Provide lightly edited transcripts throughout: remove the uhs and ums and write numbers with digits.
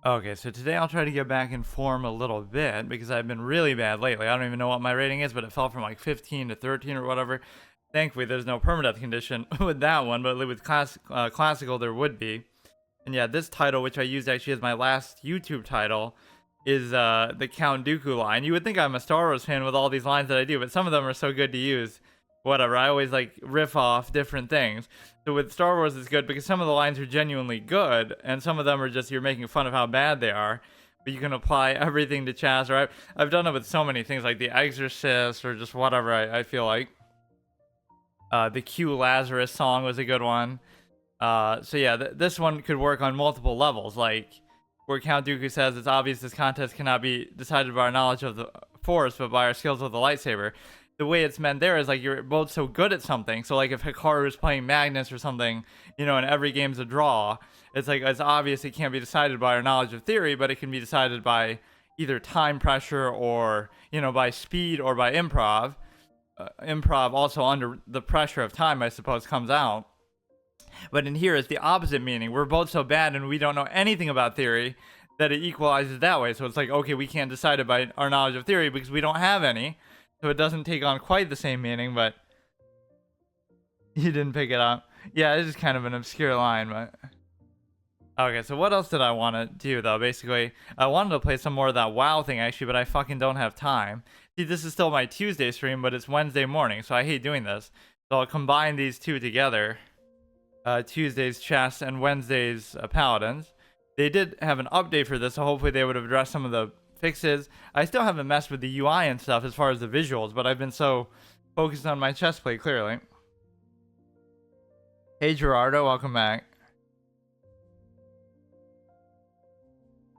Okay, so today I'll try to get back in form a little bit because I've been really bad lately. I don't even know what my rating is, but it fell from like 15 to 13 or whatever. Thankfully, there's no permadeath condition with that one, but with classical, there would be. And yeah, this title, which I used actually as my last YouTube title, is the Count Dooku line. You would think I'm a Star Wars fan with all these lines that I do, but some of them are so good to use. Whatever, I always like riff off different things. So with Star Wars, it's good because some of the lines are genuinely good, and some of them are just you're making fun of how bad they are. But you can apply everything to Chaz. Or I've done it with so many things like The Exorcist or just whatever I feel like. The Q Lazarus song was a good one. So yeah, this one could work on multiple levels. Like where Count Dooku says, "It's obvious this contest cannot be decided by our knowledge of the Force, but by our skills with the lightsaber." The way it's meant there is like you're both so good at something. So like if Hikaru is playing Magnus or something, and every game's a draw, it's like it's obvious it can't be decided by our knowledge of theory, but it can be decided by either time pressure or by speed or by improv. Improv also under the pressure of time, I suppose, comes out. But in here, it's the opposite meaning. We're both so bad and we don't know anything about theory that it equalizes that way. So it's like, okay, we can't decide it by our knowledge of theory because we don't have any. So it doesn't take on quite the same meaning, but you didn't pick it up. Yeah, it's just kind of an obscure line, but... Okay, so what else did I want to do, though? Basically, I wanted to play some more of that WoW thing, actually, but I fucking don't have time. See, this is still my Tuesday stream, but it's Wednesday morning, so I hate doing this. So I'll combine these two together. Tuesday's Chess and Wednesday's Paladins. They did have an update for this, so hopefully they would have addressed some of the fixes. I still haven't messed with the UI and stuff as far as the visuals, but I've been so focused on my chess play, clearly. Hey Gerardo, welcome back.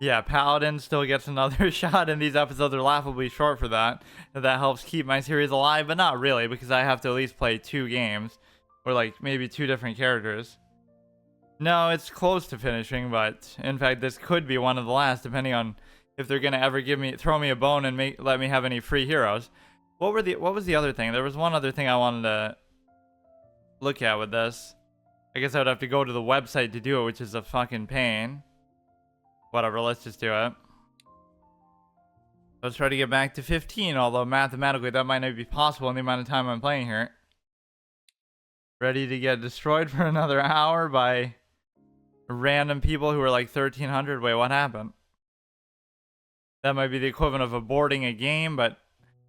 Yeah, Paladin still gets another shot, and these episodes are laughably short for that. That helps keep my series alive, but not really, because I have to at least play 2 games. Or like maybe 2 different characters. No, it's close to finishing, but in fact this could be one of the last, depending on if they're gonna ever throw me a bone and let me have any free heroes. What was the other thing? There was one other thing I wanted to look at with this. I guess I would have to go to the website to do it, which is a fucking pain. Whatever, let's just do it. Let's try to get back to 15, although mathematically that might not be possible in the amount of time I'm playing here. Ready to get destroyed for another hour by random people who are like 1300. Wait, what happened? That might be the equivalent of aborting a game, but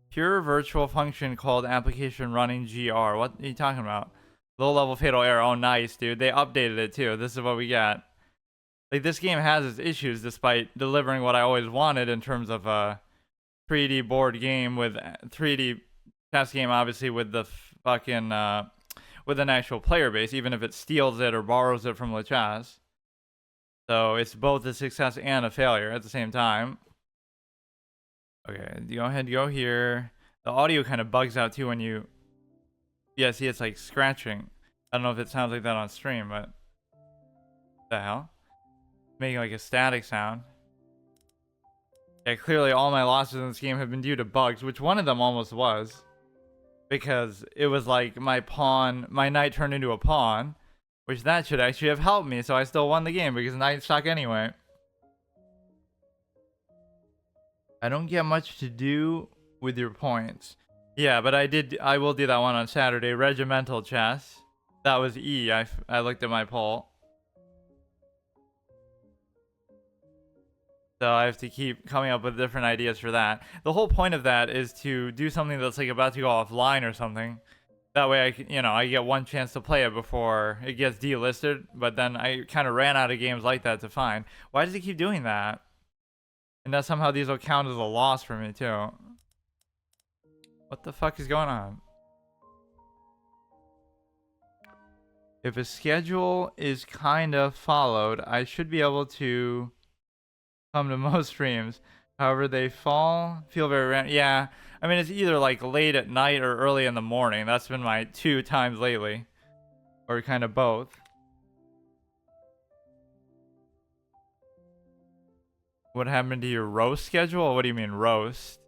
pure virtual function called application running GR. What are you talking about? Low level fatal error. Oh, nice, dude. They updated it too. This is what we got. Like, this game has its issues despite delivering what I always wanted in terms of a 3D board game with 3D chess game, obviously, with the fucking with an actual player base, even if it steals it or borrows it from Lachas. So it's both a success and a failure at the same time. Okay, go ahead, go here. The audio kind of bugs out too when you... Yeah, see, it's like scratching. I don't know if it sounds like that on stream, but... What the hell? Making like a static sound. Yeah, clearly all my losses in this game have been due to bugs, which one of them almost was. Because it was like my knight turned into a pawn, which that should actually have helped me, so I still won the game because knights suck anyway. I don't get much to do with your points. Yeah, but I will do that one on Saturday. Regimental chess. That was E. I looked at my poll. So I have to keep coming up with different ideas for that. The whole point of that is to do something that's like about to go offline or something. That way I get one chance to play it before it gets delisted. But then I kind of ran out of games like that to find. Why does it keep doing that? And that somehow these will count as a loss for me too. What the fuck is going on? If a schedule is kind of followed, I should be able to come to most streams. However, they feel very random. Yeah, I mean, it's either like late at night or early in the morning. That's been my 2 times lately. Or kind of both. What happened to your roast schedule? What do you mean roast?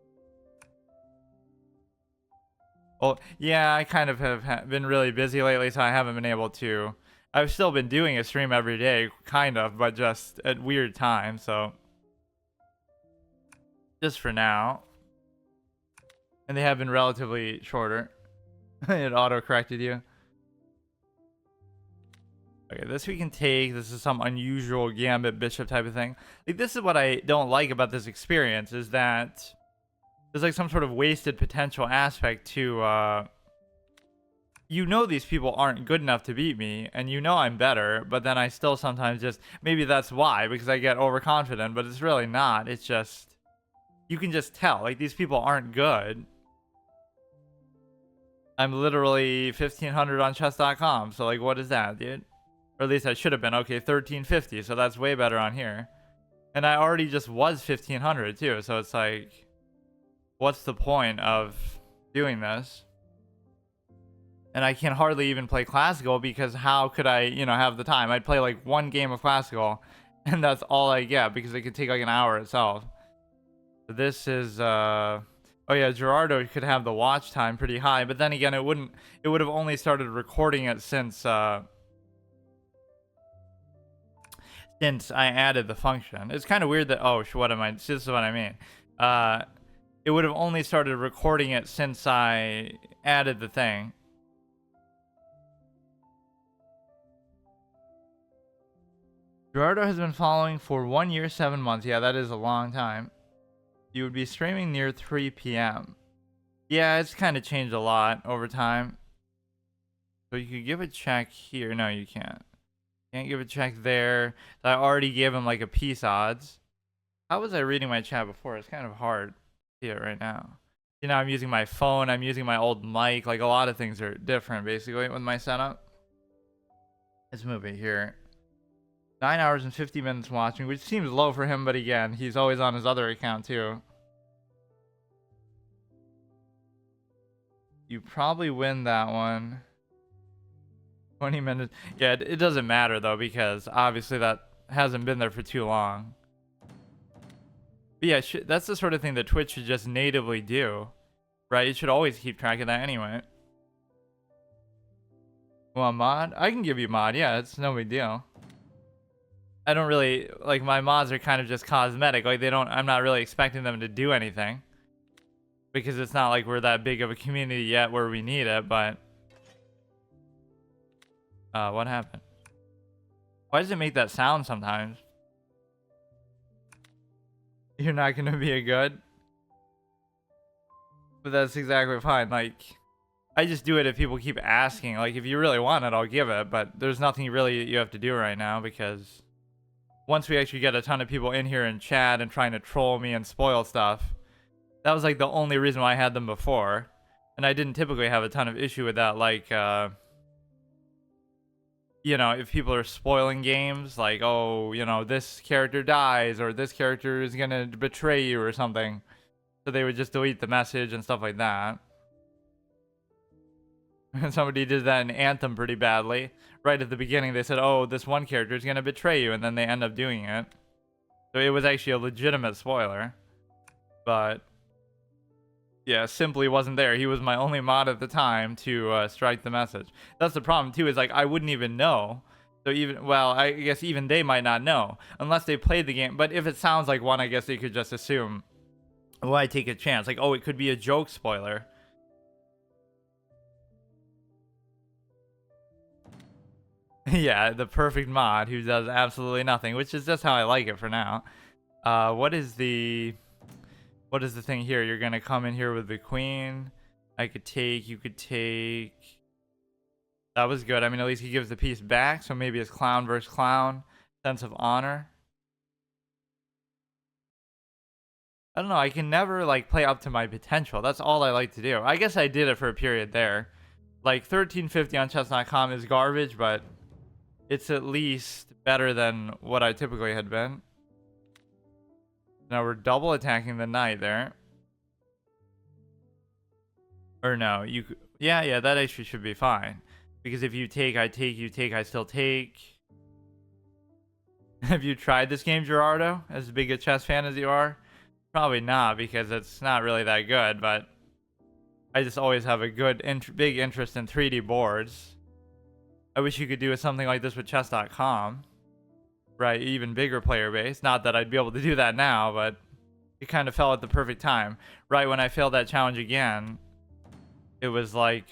Well, yeah, I kind of have been really busy lately, so I haven't been able to I've still been doing a stream every day, kind of, but just at weird times. So just for now, and they have been relatively shorter. It auto corrected you. Okay, this we can take. This is some unusual gambit bishop type of thing. Like, this is what I don't like about this experience, is that there's like some sort of wasted potential aspect to, you know, these people aren't good enough to beat me, and you know I'm better, but then I still sometimes just, maybe that's why, because I get overconfident, but it's really not. It's just, you can just tell, like, these people aren't good. I'm literally 1500 on chess.com, so like, what is that, dude? Or at least I should have been. Okay, 1350, so that's way better on here. And I already just was 1500 too, so it's like, what's the point of doing this? And I can hardly even play classical, because how could I, you know, have the time? I'd play like one game of classical, and that's all I get, because it could take like an hour itself. So this is, oh yeah, Gerardo could have the watch time pretty high, but then again, it would have only started recording it since I added the function. It's kind of weird that, oh, what am I, this is what I mean. It would have only started recording it since I added the thing. Gerardo has been following for 1 year, 7 months. Yeah, that is a long time. You would be streaming near 3 p.m. Yeah, it's kind of changed a lot over time. So you could give a check here. No, you can't. Can't give a check there. I already gave him like a piece odds. How was I reading my chat before? It's kind of hard to see it right now. You know, I'm using my phone. I'm using my old mic. Like, a lot of things are different, basically, with my setup. Let's move it here. 9 hours and 50 minutes watching, which seems low for him, but again, he's always on his other account, too. You probably win that one. 20 minutes. Yeah, it doesn't matter, though, because obviously that hasn't been there for too long. But yeah, that's the sort of thing that Twitch should just natively do, right? It should always keep track of that anyway. Well, mod? I can give you mod. Yeah, it's no big deal. I don't really, like, my mods are kind of just cosmetic. Like, I'm not really expecting them to do anything, because it's not like we're that big of a community yet where we need it, but what happened? Why does it make that sound sometimes? You're not gonna be a good? But that's exactly fine. Like, I just do it if people keep asking. Like, if you really want it, I'll give it, but there's nothing really you have to do right now, because once we actually get a ton of people in here and chat and trying to troll me and spoil stuff, that was like the only reason why I had them before. And I didn't typically have a ton of issue with that, like, you know, if people are spoiling games, like, oh, you know, this character dies, or this character is gonna betray you or something. So they would just delete the message and stuff like that. And somebody did that in Anthem pretty badly. Right at the beginning, they said, oh, this one character is gonna betray you, and then they end up doing it. So it was actually a legitimate spoiler. But yeah, Simply wasn't there. He was my only mod at the time to strike the message. That's the problem too, is like, I wouldn't even know. So even, well, I guess even they might not know unless they played the game. But if it sounds like one, I guess they could just assume, well, I take a chance. Like, oh, it could be a joke spoiler. Yeah, the perfect mod who does absolutely nothing, which is just how I like it for now. What is the thing here? You're gonna come in here with the queen. I could take, you could take. That was good. I mean, at least he gives the piece back, so maybe it's clown versus clown. Sense of honor. I don't know, I can never, like, play up to my potential. That's all I like to do. I guess I did it for a period there. Like, 1350 on chess.com is garbage, but it's at least better than what I typically had been. Now we're double attacking the knight there. Or no, you... Yeah, that actually should be fine. Because if you take, I take, you take, I still take. Have you tried this game, Gerardo? As big a chess fan as you are? Probably not, because it's not really that good, but I just always have a good, big interest in 3D boards. I wish you could do something like this with chess.com. Right, even bigger player base. Not that I'd be able to do that now, but it kind of fell at the perfect time. Right when I failed that challenge again, it was like,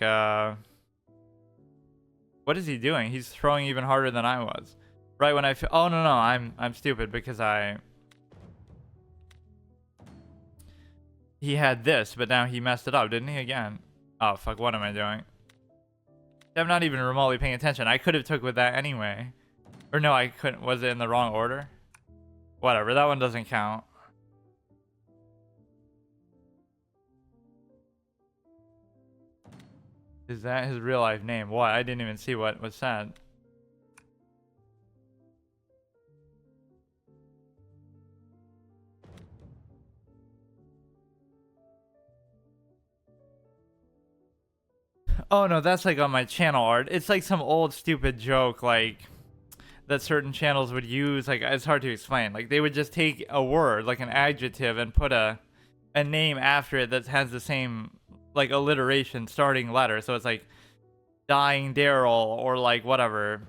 what is he doing? He's throwing even harder than I was. Right when oh no, I'm stupid because he had this, but now he messed it up, didn't he again? Oh fuck, what am I doing? I'm not even remotely paying attention. I could have took with that anyway. Or no, I couldn't. Was it in the wrong order? Whatever, that one doesn't count. Is that his real life name? What? I didn't even see what was said. Oh no, that's like on my channel art. It's like some old stupid joke like that certain channels would use. Like, it's hard to explain. Like, they would just take a word, like an adjective, and put a name after it that has the same like alliteration starting letter. So it's like dying Daryl or like whatever,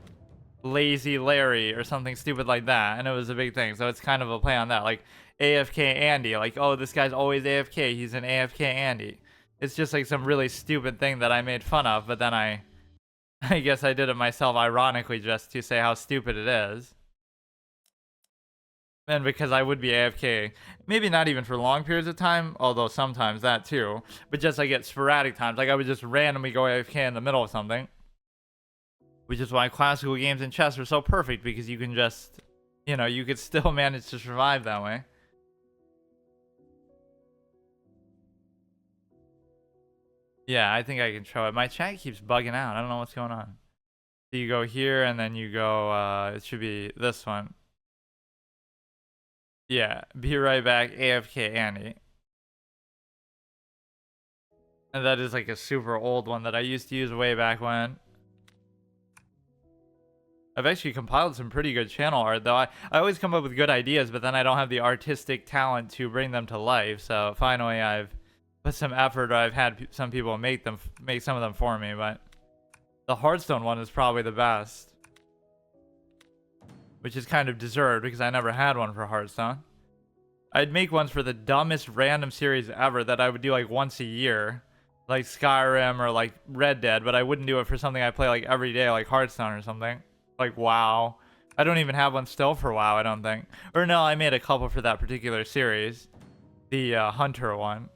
lazy Larry or something stupid like that. And it was a big thing. So it's kind of a play on that. Like AFK Andy, like, oh, this guy's always AFK. He's an AFK Andy. It's just like some really stupid thing that I made fun of, but then I guess I did it myself ironically just to say how stupid it is. And because I would be AFK, maybe not even for long periods of time, although sometimes that too, but just like at sporadic times, like I would just randomly go AFK in the middle of something. Which is why classical games and chess are so perfect, because you can just, you know, you could still manage to survive that way. Yeah, I think I can show it. My chat keeps bugging out. I don't know what's going on. So you go here and then you go, it should be this one. Yeah, be right back, AFK Andy. And that is like a super old one that I used to use way back when. I've actually compiled some pretty good channel art, though. I always come up with good ideas, but then I don't have the artistic talent to bring them to life. So finally I've put some effort, or I've had some people make some of them for me, but the Hearthstone one is probably the best. Which is kind of deserved, because I never had one for Hearthstone. I'd make ones for the dumbest random series ever that I would do like once a year. Like Skyrim or like Red Dead, but I wouldn't do it for something I play like every day, like Hearthstone or something. Like WoW. I don't even have one still for WoW, I don't think. Or no, I made a couple for that particular series. The Hunter one.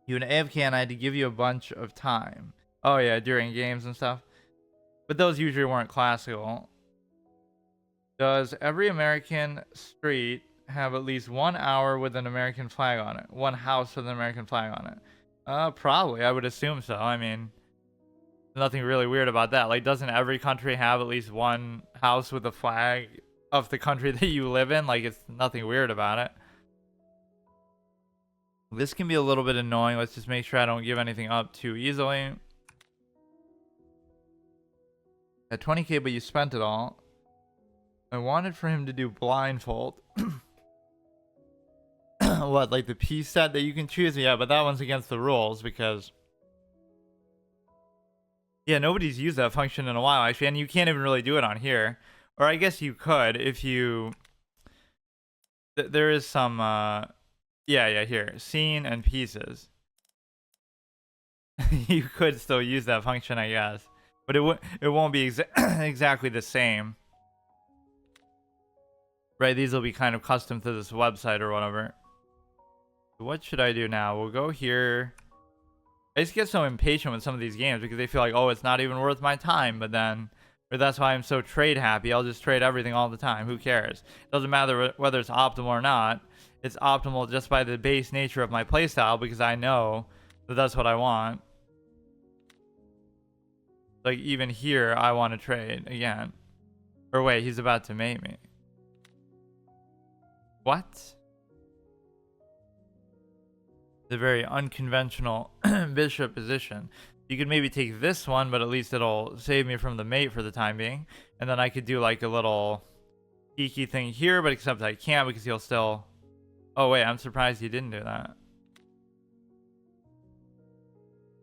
You an AFK and I had to give you a bunch of time. Oh yeah, during games and stuff. But those usually weren't classical. Does every American street have at least 1 hour with an American flag on it? One house with an American flag on it? Probably. I would assume so. I mean, nothing really weird about that. Like, doesn't every country have at least one house with a flag of the country that you live in? Like, it's nothing weird about it. This can be a little bit annoying. Let's just make sure I don't give anything up too easily. At 20k, but you spent it all. I wanted for him to do blindfold. What, like the piece set that you can choose? Yeah, but that one's against the rules because... Yeah, nobody's used that function in a while, actually, and you can't even really do it on here. Or I guess you could if you... There is some... Yeah, here. Scene and pieces. You could still use that function, I guess. But it won't be exactly the same. Right, these will be kind of custom to this website or whatever. What should I do now? We'll go here. I just get so impatient with some of these games because they feel like, oh, it's not even worth my time. But then, or that's why I'm so trade happy. I'll just trade everything all the time. Who cares? It doesn't matter whether it's optimal or not. It's optimal just by the base nature of my playstyle because I know that that's what I want. Like, even here, I want to trade again. Or wait, he's about to mate me. What? The very unconventional bishop position. You could maybe take this one, but at least it'll save me from the mate for the time being. And then I could do like a little geeky thing here, but except I can't because he'll still... Oh wait, I'm surprised he didn't do that.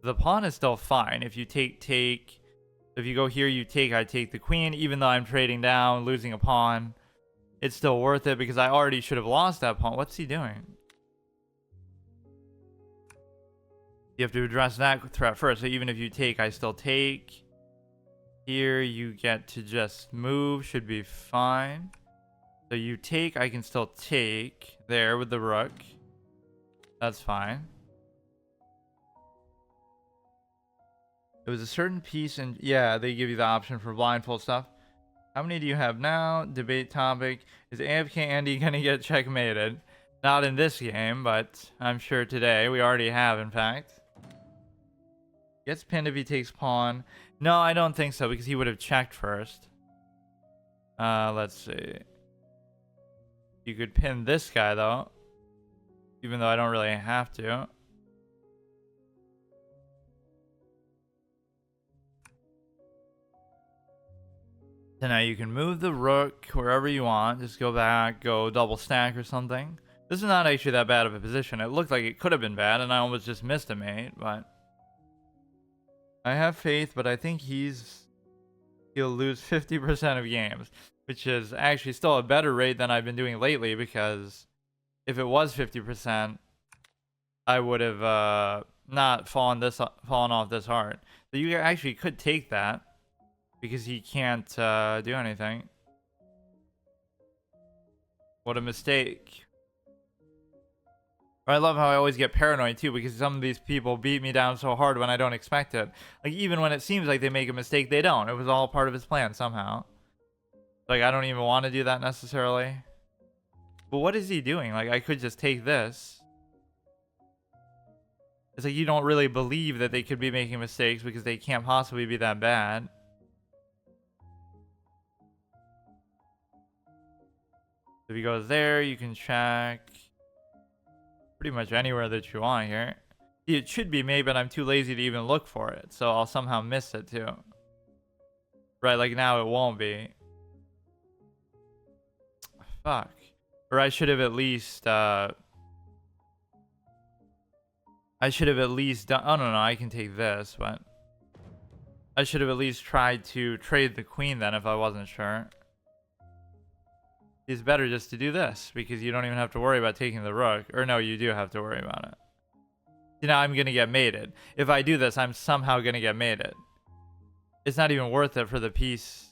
The pawn is still fine. If you take, if you go here, you take, I take the queen. Even though I'm trading down, losing a pawn, it's still worth it because I already should have lost that pawn. What's he doing? You have to address that threat first. So even if you take, I still take. Here you get to just move. Should be fine. So you take, I can still take there with the rook. That's fine. It was a certain piece, and yeah, they give you the option for blindfold stuff. How many do you have now? Debate topic. Is AFK Andy gonna get checkmated? Not in this game, but I'm sure today. We already have, in fact. Gets pinned if he takes pawn. No, I don't think so, because he would have checked first. Let's see. You could pin this guy, though. Even though I don't really have to. So now you can move the rook wherever you want. Just go back, go double stack or something. This is not actually that bad of a position. It looked like it could have been bad, and I almost just missed a mate, but... I have faith, but I think he'll lose 50% of games, which is actually still a better rate than I've been doing lately, because if it was 50%, I would have not fallen off this hard. So you actually could take that, because he can't do anything. What a mistake. I love how I always get paranoid too, because some of these people beat me down so hard when I don't expect it. Like, even when it seems like they make a mistake, they don't. It was all part of his plan somehow. Like, I don't even want to do that necessarily. But what is he doing? Like, I could just take this. It's like you don't really believe that they could be making mistakes because they can't possibly be that bad. If he goes there, you can check pretty much anywhere that you want here. It should be made, but I'm too lazy to even look for it, so I'll somehow miss it too. Right, like now it won't be. Fuck. Or I should have at least done... Oh, no, I can take this, but... I should have at least tried to trade the queen then if I wasn't sure. It's better just to do this, because you don't even have to worry about taking the rook. Or no, you do have to worry about it. See, now I'm going to get mated. If I do this, I'm somehow going to get mated. It's not even worth it for the piece.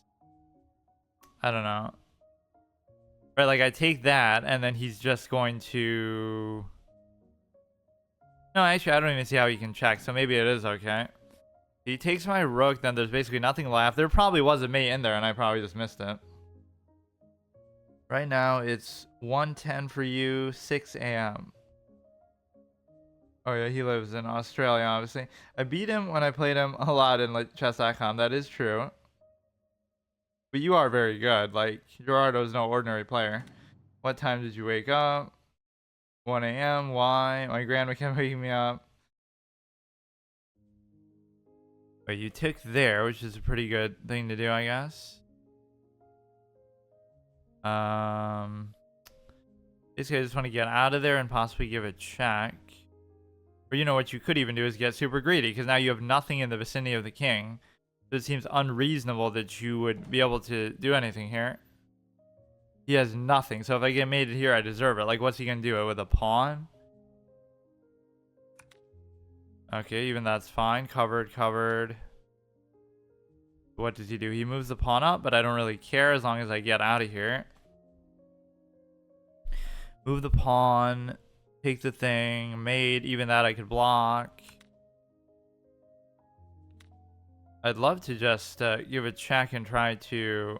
I don't know. Right, like I take that, and then he's just going to... No, actually, I don't even see how he can check, so maybe it is okay. He takes my rook, then there's basically nothing left. There probably was a mate in there, and I probably just missed it. Right now, it's 1:10 for you, 6 a.m. Oh yeah, he lives in Australia, obviously. I beat him when I played him a lot in like chess.com. That is true. But you are very good. Like, Gerardo's no ordinary player. What time did you wake up? 1 a.m. Why? My grandma kept waking me up. But you took there, which is a pretty good thing to do, I guess. Basically, I just want to get out of there and possibly give a check. Or you know what you could even do is get super greedy, because now you have nothing in the vicinity of the king. So it seems unreasonable that you would be able to do anything here. He has nothing, so if I get mated here, I deserve it. Like, what's he gonna do it with a pawn? Okay, even that's fine. Covered. What does he do? He moves the pawn up, but I don't really care as long as I get out of here. Move the pawn. Take the thing. Mate. Even that I could block. I'd love to just give a check and try to...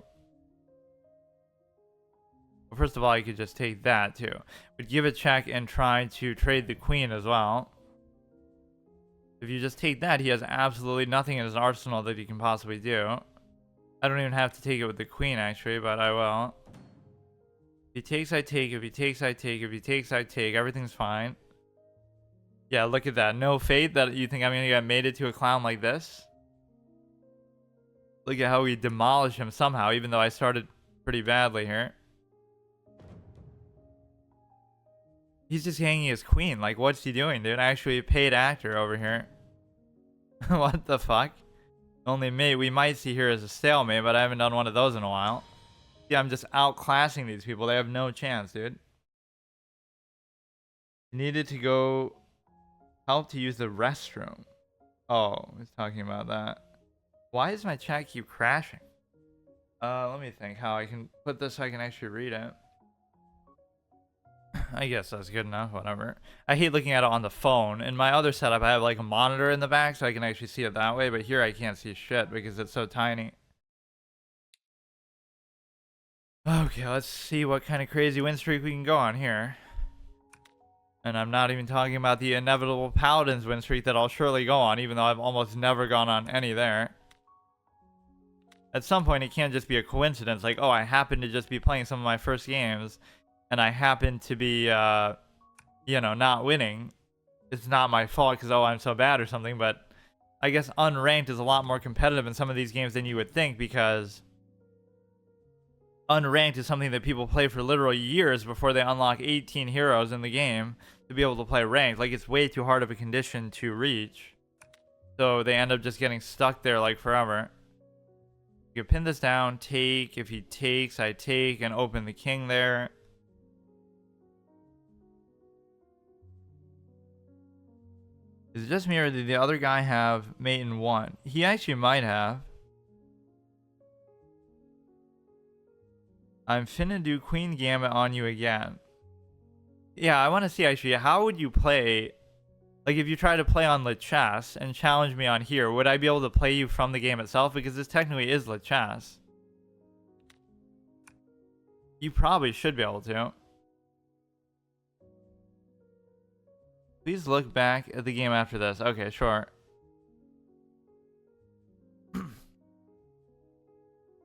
Well, first of all, I could just take that too. But give a check and try to trade the queen as well. If you just take that, he has absolutely nothing in his arsenal that he can possibly do. I don't even have to take it with the queen, actually, but I will. If he takes, I take. If he takes, I take. If he takes, I take. Everything's fine. Yeah, look at that. No fate that you think I'm going to get mated to a clown like this. Look at how we demolish him somehow, even though I started pretty badly here. He's just hanging his queen. Like, what's he doing, dude? Actually a paid actor over here. What the fuck? Only mate we might see here is a stalemate, but I haven't done one of those in a while. Yeah, I'm just outclassing these people. They have no chance, dude. Needed to go help to use the restroom. Oh, he's talking about that. Why does my chat keep crashing? Let me think how I can put this so I can actually read it. I guess that's good enough, whatever. I hate looking at it on the phone. In my other setup, I have like a monitor in the back so I can actually see it that way, but here I can't see shit because it's so tiny. Okay, let's see what kind of crazy win streak we can go on here. And I'm not even talking about the inevitable Paladins win streak that I'll surely go on, even though I've almost never gone on any there. At some point, it can't just be a coincidence, like, oh, I happen to just be playing some of my first games, and I happen to be, you know, not winning. It's not my fault because, oh, I'm so bad or something, but I guess unranked is a lot more competitive in some of these games than you would think, because unranked is something that people play for literal years before they unlock 18 heroes in the game to be able to play ranked. Like, it's way too hard of a condition to reach, so they end up just getting stuck there like forever. You can pin this down, take. If he takes, I take and open the king there. Is it just me or did the other guy have mate in 1? He actually might have. I'm finna do Queen Gambit on you again. Yeah, I want to see actually, how would you play? Like, if you try to play on Lichess and challenge me on here, would I be able to play you from the game itself? Because this technically is Lichess. You probably should be able to. Please look back at the game after this. Okay, sure.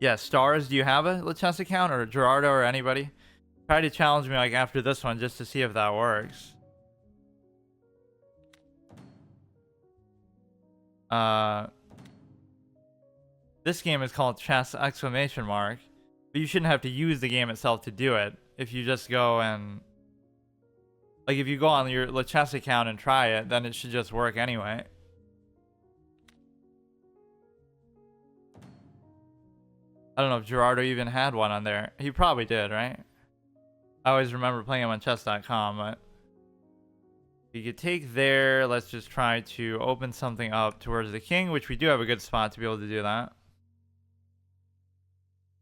Yeah, Stars, do you have a Lichess account? Or Gerardo or anybody? Try to challenge me like after this one just to see if that works. This game is called Chess exclamation mark, but you shouldn't have to use the game itself to do it. If you just go and, like, if you go on your Lichess account and try it, then it should just work anyway. I don't know if Gerardo even had one on there. He probably did, right? I always remember playing him on chess.com, but you could take there. Let's just try to open something up towards the king, which we do have a good spot to be able to do that.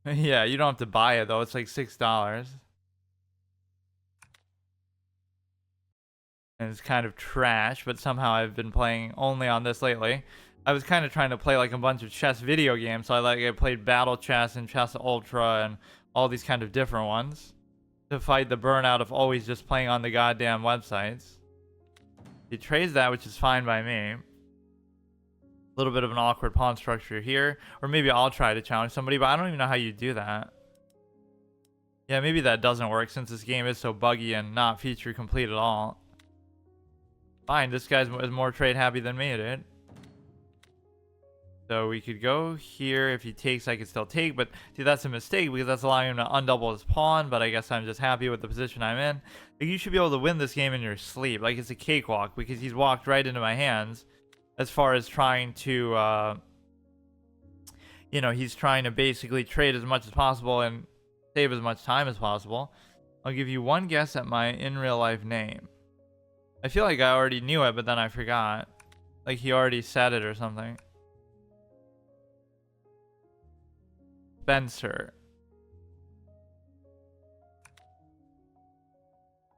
Yeah, you don't have to buy it though. It's like $6. And it's kind of trash, but somehow I've been playing only on this lately. I was kind of trying to play like a bunch of chess video games, so I played Battle Chess and Chess Ultra and all these kind of different ones to fight the burnout of always just playing on the goddamn websites. He trades that, which is fine by me. A little bit of an awkward pawn structure here, or maybe I'll try to challenge somebody, but I don't even know how you do that. Yeah, maybe that doesn't work since this game is so buggy and not feature complete at all. Fine, this guy's more trade happy than me, dude. So we could go here. If he takes, I could still take, but see, that's a mistake because that's allowing him to undouble his pawn, but I guess I'm just happy with the position I'm in. Like, you should be able to win this game in your sleep. Like, it's a cakewalk because he's walked right into my hands as far as trying to, you know, he's trying to basically trade as much as possible and save as much time as possible. I'll give you one guess at my in real life name. I feel like I already knew it, but then I forgot. Like, he already said it or something. Spencer.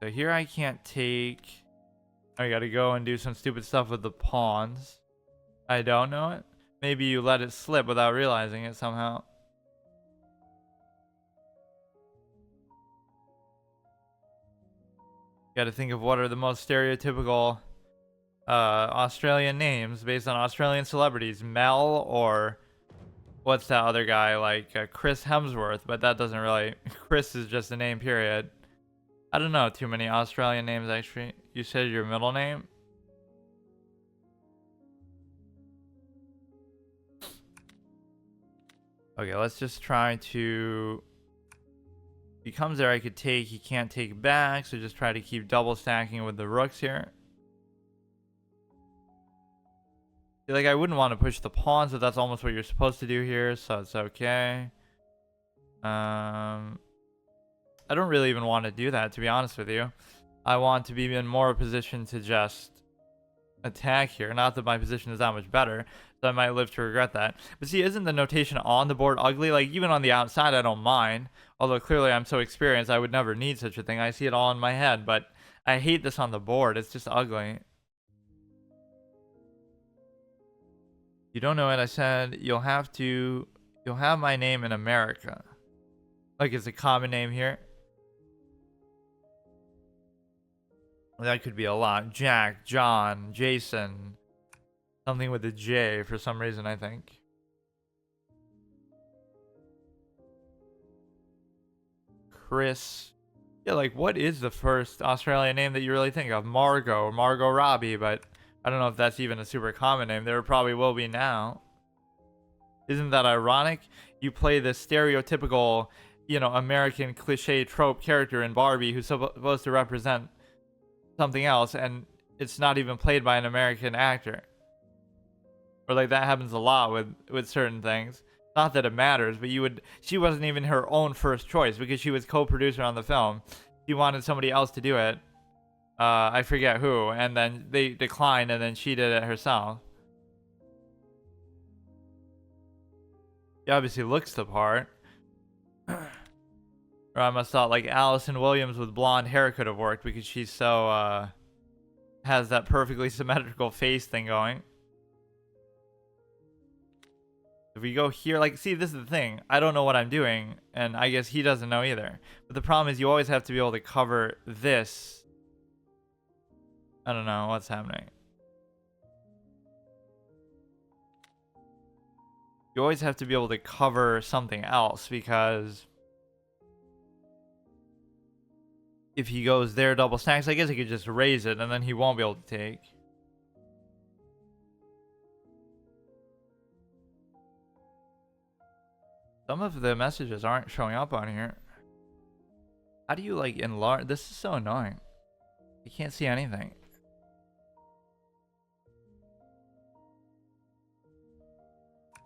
So here I can't take. I gotta go and do some stupid stuff with the pawns. I don't know it. Maybe you let it slip without realizing it somehow. Gotta think of what are the most stereotypical Australian names based on Australian celebrities. Mel or what's that other guy, like Chris Hemsworth, but that doesn't really, Chris is just a name, period. I don't know too many Australian names, actually. You said your middle name? Okay, let's just try to, if he comes there, I could take, he can't take back, so just try to keep double stacking with the rooks here. Like, I wouldn't want to push the pawns, but that's almost what you're supposed to do here, so it's okay. I don't really even want to do that, to be honest with you. I want to be in more position to just attack here. Not that my position is that much better, so I might live to regret that. But see, isn't the notation on the board ugly? Like, even on the outside, I don't mind. Although, clearly, I'm so experienced, I would never need such a thing. I see it all in my head, but I hate this on the board. It's just ugly. You don't know what I said. You'll have my name in America. Like, it's a common name here. That could be a lot. Jack, John, Jason. Something with a J for some reason, I think. Chris. Yeah, like, what is the first Australian name that you really think of? Margot Robbie, but I don't know if that's even a super common name. There probably will be now. Isn't that ironic? You play the stereotypical, American cliche trope character in Barbie who's supposed to represent something else, and it's not even played by an American actor. Or like that happens a lot with certain things. Not that it matters, but she wasn't even her own first choice because she was co-producer on the film. She wanted somebody else to do it. I forget who, and then they declined, and then she did it herself. She obviously looks the part. Or I must thought like Allison Williams with blonde hair could have worked because she's so has that perfectly symmetrical face thing going. If we go here, like, see, this is the thing. I don't know what I'm doing, and I guess he doesn't know either. But the problem is you always have to be able to cover this. I don't know what's happening. You always have to be able to cover something else because if he goes there double stacks, I guess he could just raise it and then he won't be able to take. Some of the messages aren't showing up on here. How do you like enlarge? This is so annoying. You can't see anything.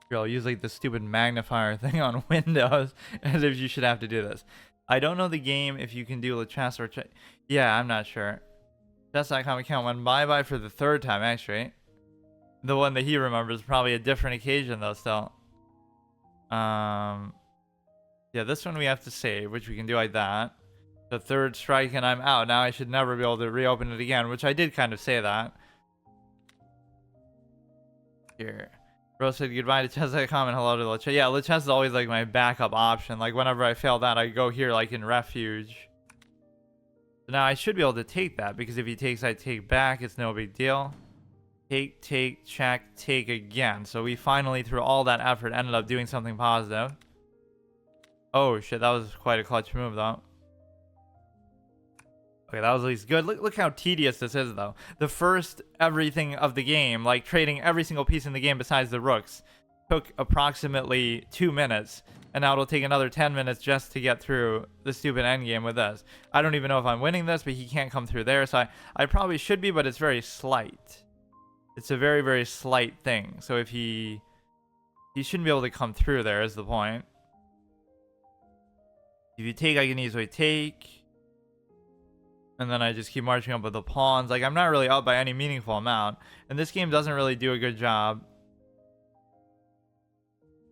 Here, I'll use like the stupid magnifier thing on Windows as if you should have to do this. I don't know the game if you can do LeChess or yeah, I'm not sure. Chess.com account went bye-bye for the third time, actually. The one that he remembers, probably a different occasion though still. Yeah, this one we have to save, which we can do like that. The third strike and I'm out. Now I should never be able to reopen it again, which I did kind of say that. Here. Bro said goodbye to chess.com and hello to LeChess. Yeah, LeChess is always like my backup option. Like whenever I fail that, I go here like in refuge. So now I should be able to take that because if he takes, I take back. It's no big deal. Take, check, take again. So we finally, through all that effort, ended up doing something positive. Oh shit, that was quite a clutch move though. Okay, that was at least good. Look how tedious this is though. The first everything of the game, like trading every single piece in the game besides the rooks, took approximately 2 minutes. And now it'll take another 10 minutes just to get through the stupid endgame with this. I don't even know if I'm winning this, but he can't come through there. So I probably should be, but it's very slight. It's a very, very slight thing. So if he shouldn't be able to come through there is the point. If you take, I can easily take. And then I just keep marching up with the pawns. Like, I'm not really up by any meaningful amount. And this game doesn't really do a good job.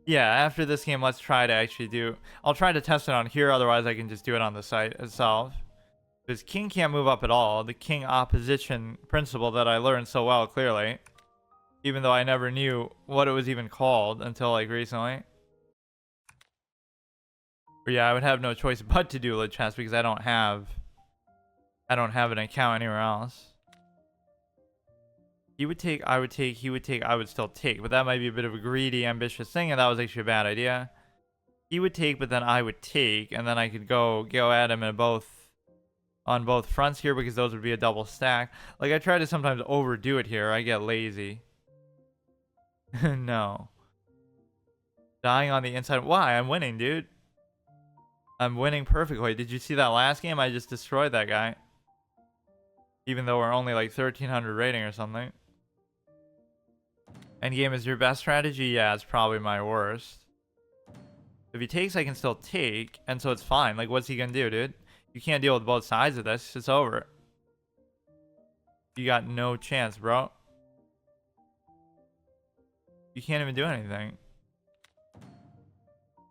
Yeah, after this game, let's try to actually do... I'll try to test it on here. Otherwise, I can just do it on the site itself. Because king can't move up at all. The king opposition principle that I learned so well, clearly. Even though I never knew what it was even called until, like, recently. But yeah, I would have no choice but to do LeChess because I don't have an account anywhere else. He would take, I would take, he would take, I would still take. But that might be a bit of a greedy, ambitious thing, and that was actually a bad idea. He would take, but then I would take, and then I could go at him on both fronts here because those would be a double stack. Like, I try to sometimes overdo it here. I get lazy. No. Dying on the inside. Why? I'm winning, dude. I'm winning perfectly. Did you see that last game? I just destroyed that guy. Even though we're only like 1300 rating or something. Endgame is your best strategy? Yeah, it's probably my worst. If he takes, I can still take, and so it's fine. Like, what's he gonna do, dude? You can't deal with both sides of this. It's over. You got no chance, bro. You can't even do anything.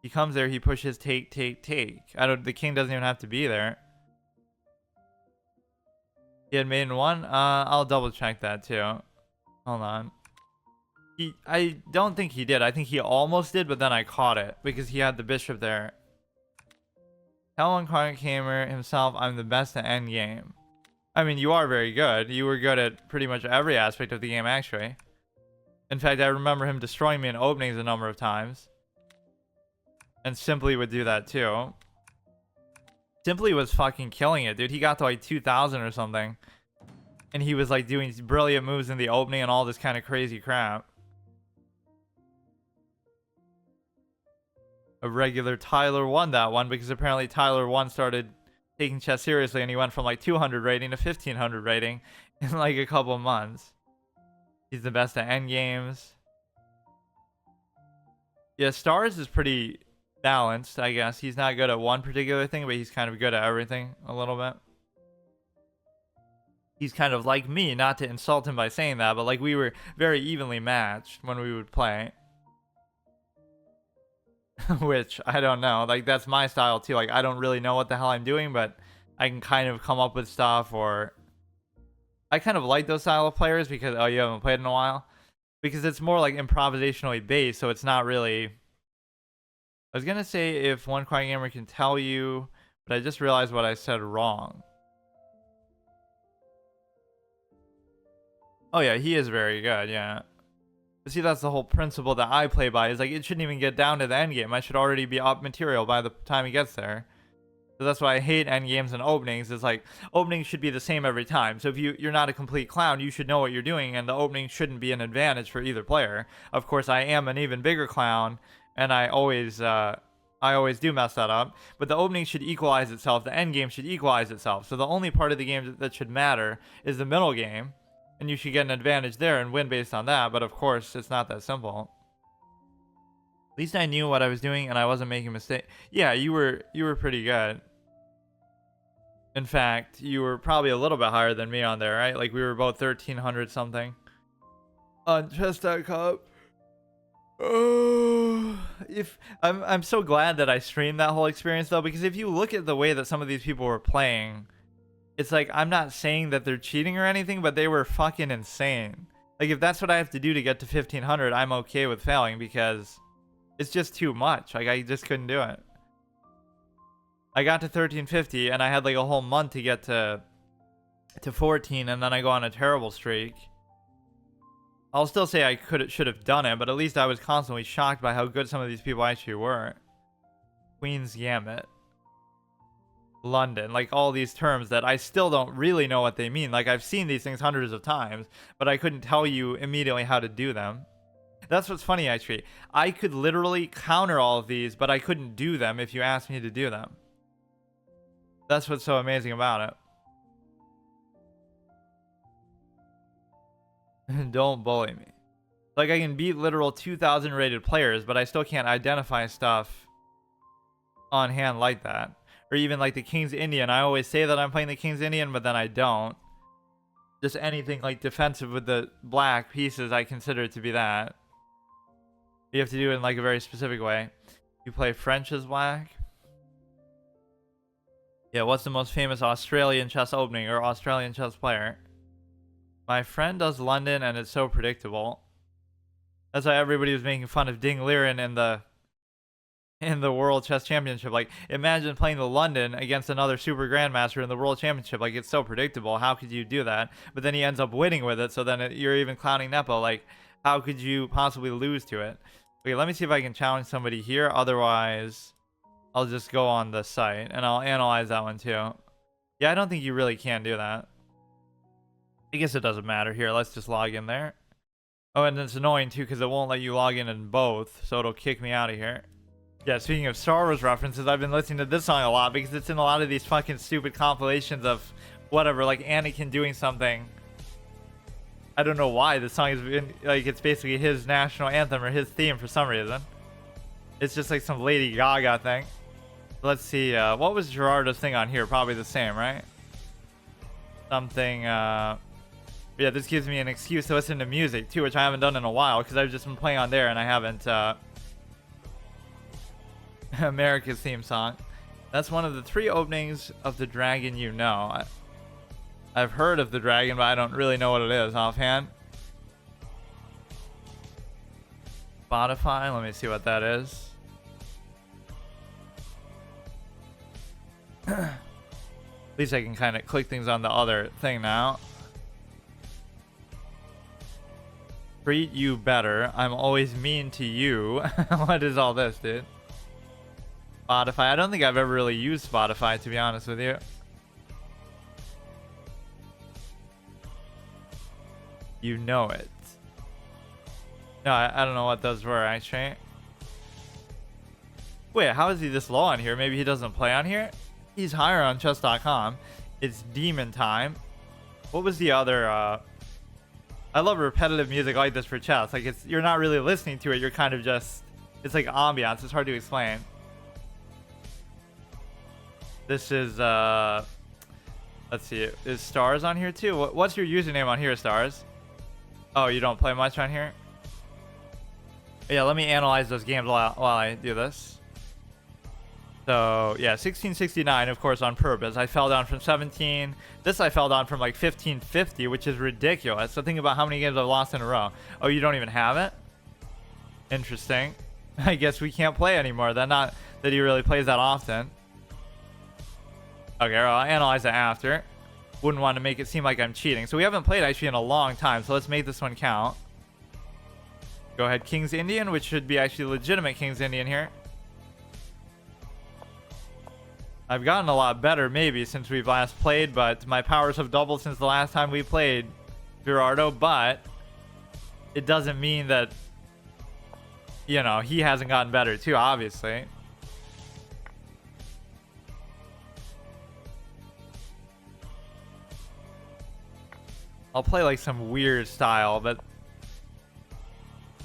He comes there, he pushes take, take, take. The king doesn't even have to be there. He had maiden one? I'll double check that too. Hold on. I don't think he did. I think he almost did, but then I caught it because he had the bishop there. Tell Longtime Gamer himself, I'm the best at endgame. I mean, you are very good. You were good at pretty much every aspect of the game, actually. In fact, I remember him destroying me in openings a number of times. And Simply would do that too. Simply was fucking killing it, dude. He got to like 2,000 or something. And he was like doing brilliant moves in the opening and all this kind of crazy crap. A regular Tyler won that one because apparently Tyler 1 started taking chess seriously and he went from like 200 rating to 1500 rating in like a couple months. He's the best at endgames. Yeah, Stars is pretty balanced, I guess. He's not good at one particular thing, but he's kind of good at everything a little bit. He's kind of like me, not to insult him by saying that, but like we were very evenly matched when we would play. Which, I don't know. Like, that's my style too. Like, I don't really know what the hell I'm doing, but I can kind of come up with stuff, or... I kind of like those style of players because... Oh, you haven't played in a while? Because it's more like improvisationally based, so it's not really... I was gonna say if one quiet gamer can tell you, but I just realized what I said wrong. Oh yeah, he is very good, yeah. But see, that's the whole principle that I play by, is like, it shouldn't even get down to the end game. I should already be up material by the time he gets there. So that's why I hate end games and openings. It's like, openings should be the same every time. So if you're not a complete clown, you should know what you're doing, and the opening shouldn't be an advantage for either player. Of course, I am an even bigger clown, and I always do mess that up. But the opening should equalize itself. The end game should equalize itself. So the only part of the game that should matter is the middle game. And you should get an advantage there and win based on that. But of course, it's not that simple. At least I knew what I was doing and I wasn't making mistakes. Yeah, you were pretty good. In fact, you were probably a little bit higher than me on there, right? Like we were both 1,300 something. On chess.com. Oh, I'm so glad that I streamed that whole experience though, because if you look at the way that some of these people were playing, it's like, I'm not saying that they're cheating or anything, but they were fucking insane. Like, if that's what I have to do to get to 1,500, I'm okay with failing because it's just too much. Like, I just couldn't do it. I got to 1,350, and I had like a whole month to get to 14, and then I go on a terrible streak. I'll still say I should have done it, but at least I was constantly shocked by how good some of these people actually were. Queen's Gambit. London, like all these terms that I still don't really know what they mean. Like, I've seen these things hundreds of times, but I couldn't tell you immediately how to do them. That's what's funny, actually. I could literally counter all of these, but I couldn't do them if you asked me to do them. That's what's so amazing about it. Don't bully me. Like, I can beat literal 2,000 rated players, but I still can't identify stuff on hand like that. Or even like the King's Indian. I always say that I'm playing the King's Indian, but then I don't. Just anything like defensive with the black pieces, I consider it to be that. You have to do it in like a very specific way. You play French as black? Yeah, what's the most famous Australian chess opening or Australian chess player? My friend does London and it's so predictable. That's why everybody was making fun of Ding Liren in the World Chess Championship. Like, imagine playing the London against another Super Grandmaster in the World Championship. Like, it's so predictable. How could you do that? But then he ends up winning with it, so then you're even clowning Nepo. Like, how could you possibly lose to it? Okay, let me see if I can challenge somebody here. Otherwise, I'll just go on the site, and I'll analyze that one too. Yeah, I don't think you really can do that. I guess it doesn't matter. Here, let's just log in there. Oh, and it's annoying too, because it won't let you log in both, so it'll kick me out of here. Yeah, speaking of Star Wars references, I've been listening to this song a lot because it's in a lot of these fucking stupid compilations of whatever, like Anakin doing something. I don't know why this song is like, it's basically his national anthem or his theme for some reason. It's just like some Lady Gaga thing. Let's see, what was Gerardo's thing on here? Probably the same, right? Something, yeah, this gives me an excuse to listen to music too, which I haven't done in a while because I've just been playing on there and I haven't, America's theme song. That's one of the 3 openings of the dragon you know. I've heard of the dragon, but I don't really know what it is offhand. Spotify, let me see what that is. At least I can kind of click things on the other thing now. Treat you better. I'm always mean to you. What is all this, dude? Spotify. I don't think I've ever really used Spotify, to be honest with you. You know it. No, I don't know what those were, actually. Wait, how is he this low on here? Maybe he doesn't play on here? He's higher on chess.com. It's demon time. What was the other, I love repetitive music like this for chess. Like, you're not really listening to it. You're kind of just... It's like ambiance. It's hard to explain. This is, let's see. Is Stars on here, too? What's your username on here, Stars? Oh, you don't play much on here? Yeah, let me analyze those games while I do this. So, yeah, 1669, of course, on purpose. I fell down from 17. This I fell down from like 1550, which is ridiculous. So think about how many games I've lost in a row. Oh, you don't even have it? Interesting. I guess we can't play anymore. Then not that he really plays that often. Okay, well, I'll analyze it after. Wouldn't want to make it seem like I'm cheating. So we haven't played actually in a long time. So let's make this one count. Go ahead, King's Indian, which should be actually legitimate King's Indian here. I've gotten a lot better maybe since we've last played, but my powers have doubled since the last time we played Gerardo, but it doesn't mean that, you know, he hasn't gotten better too, obviously. I'll play like some weird style, but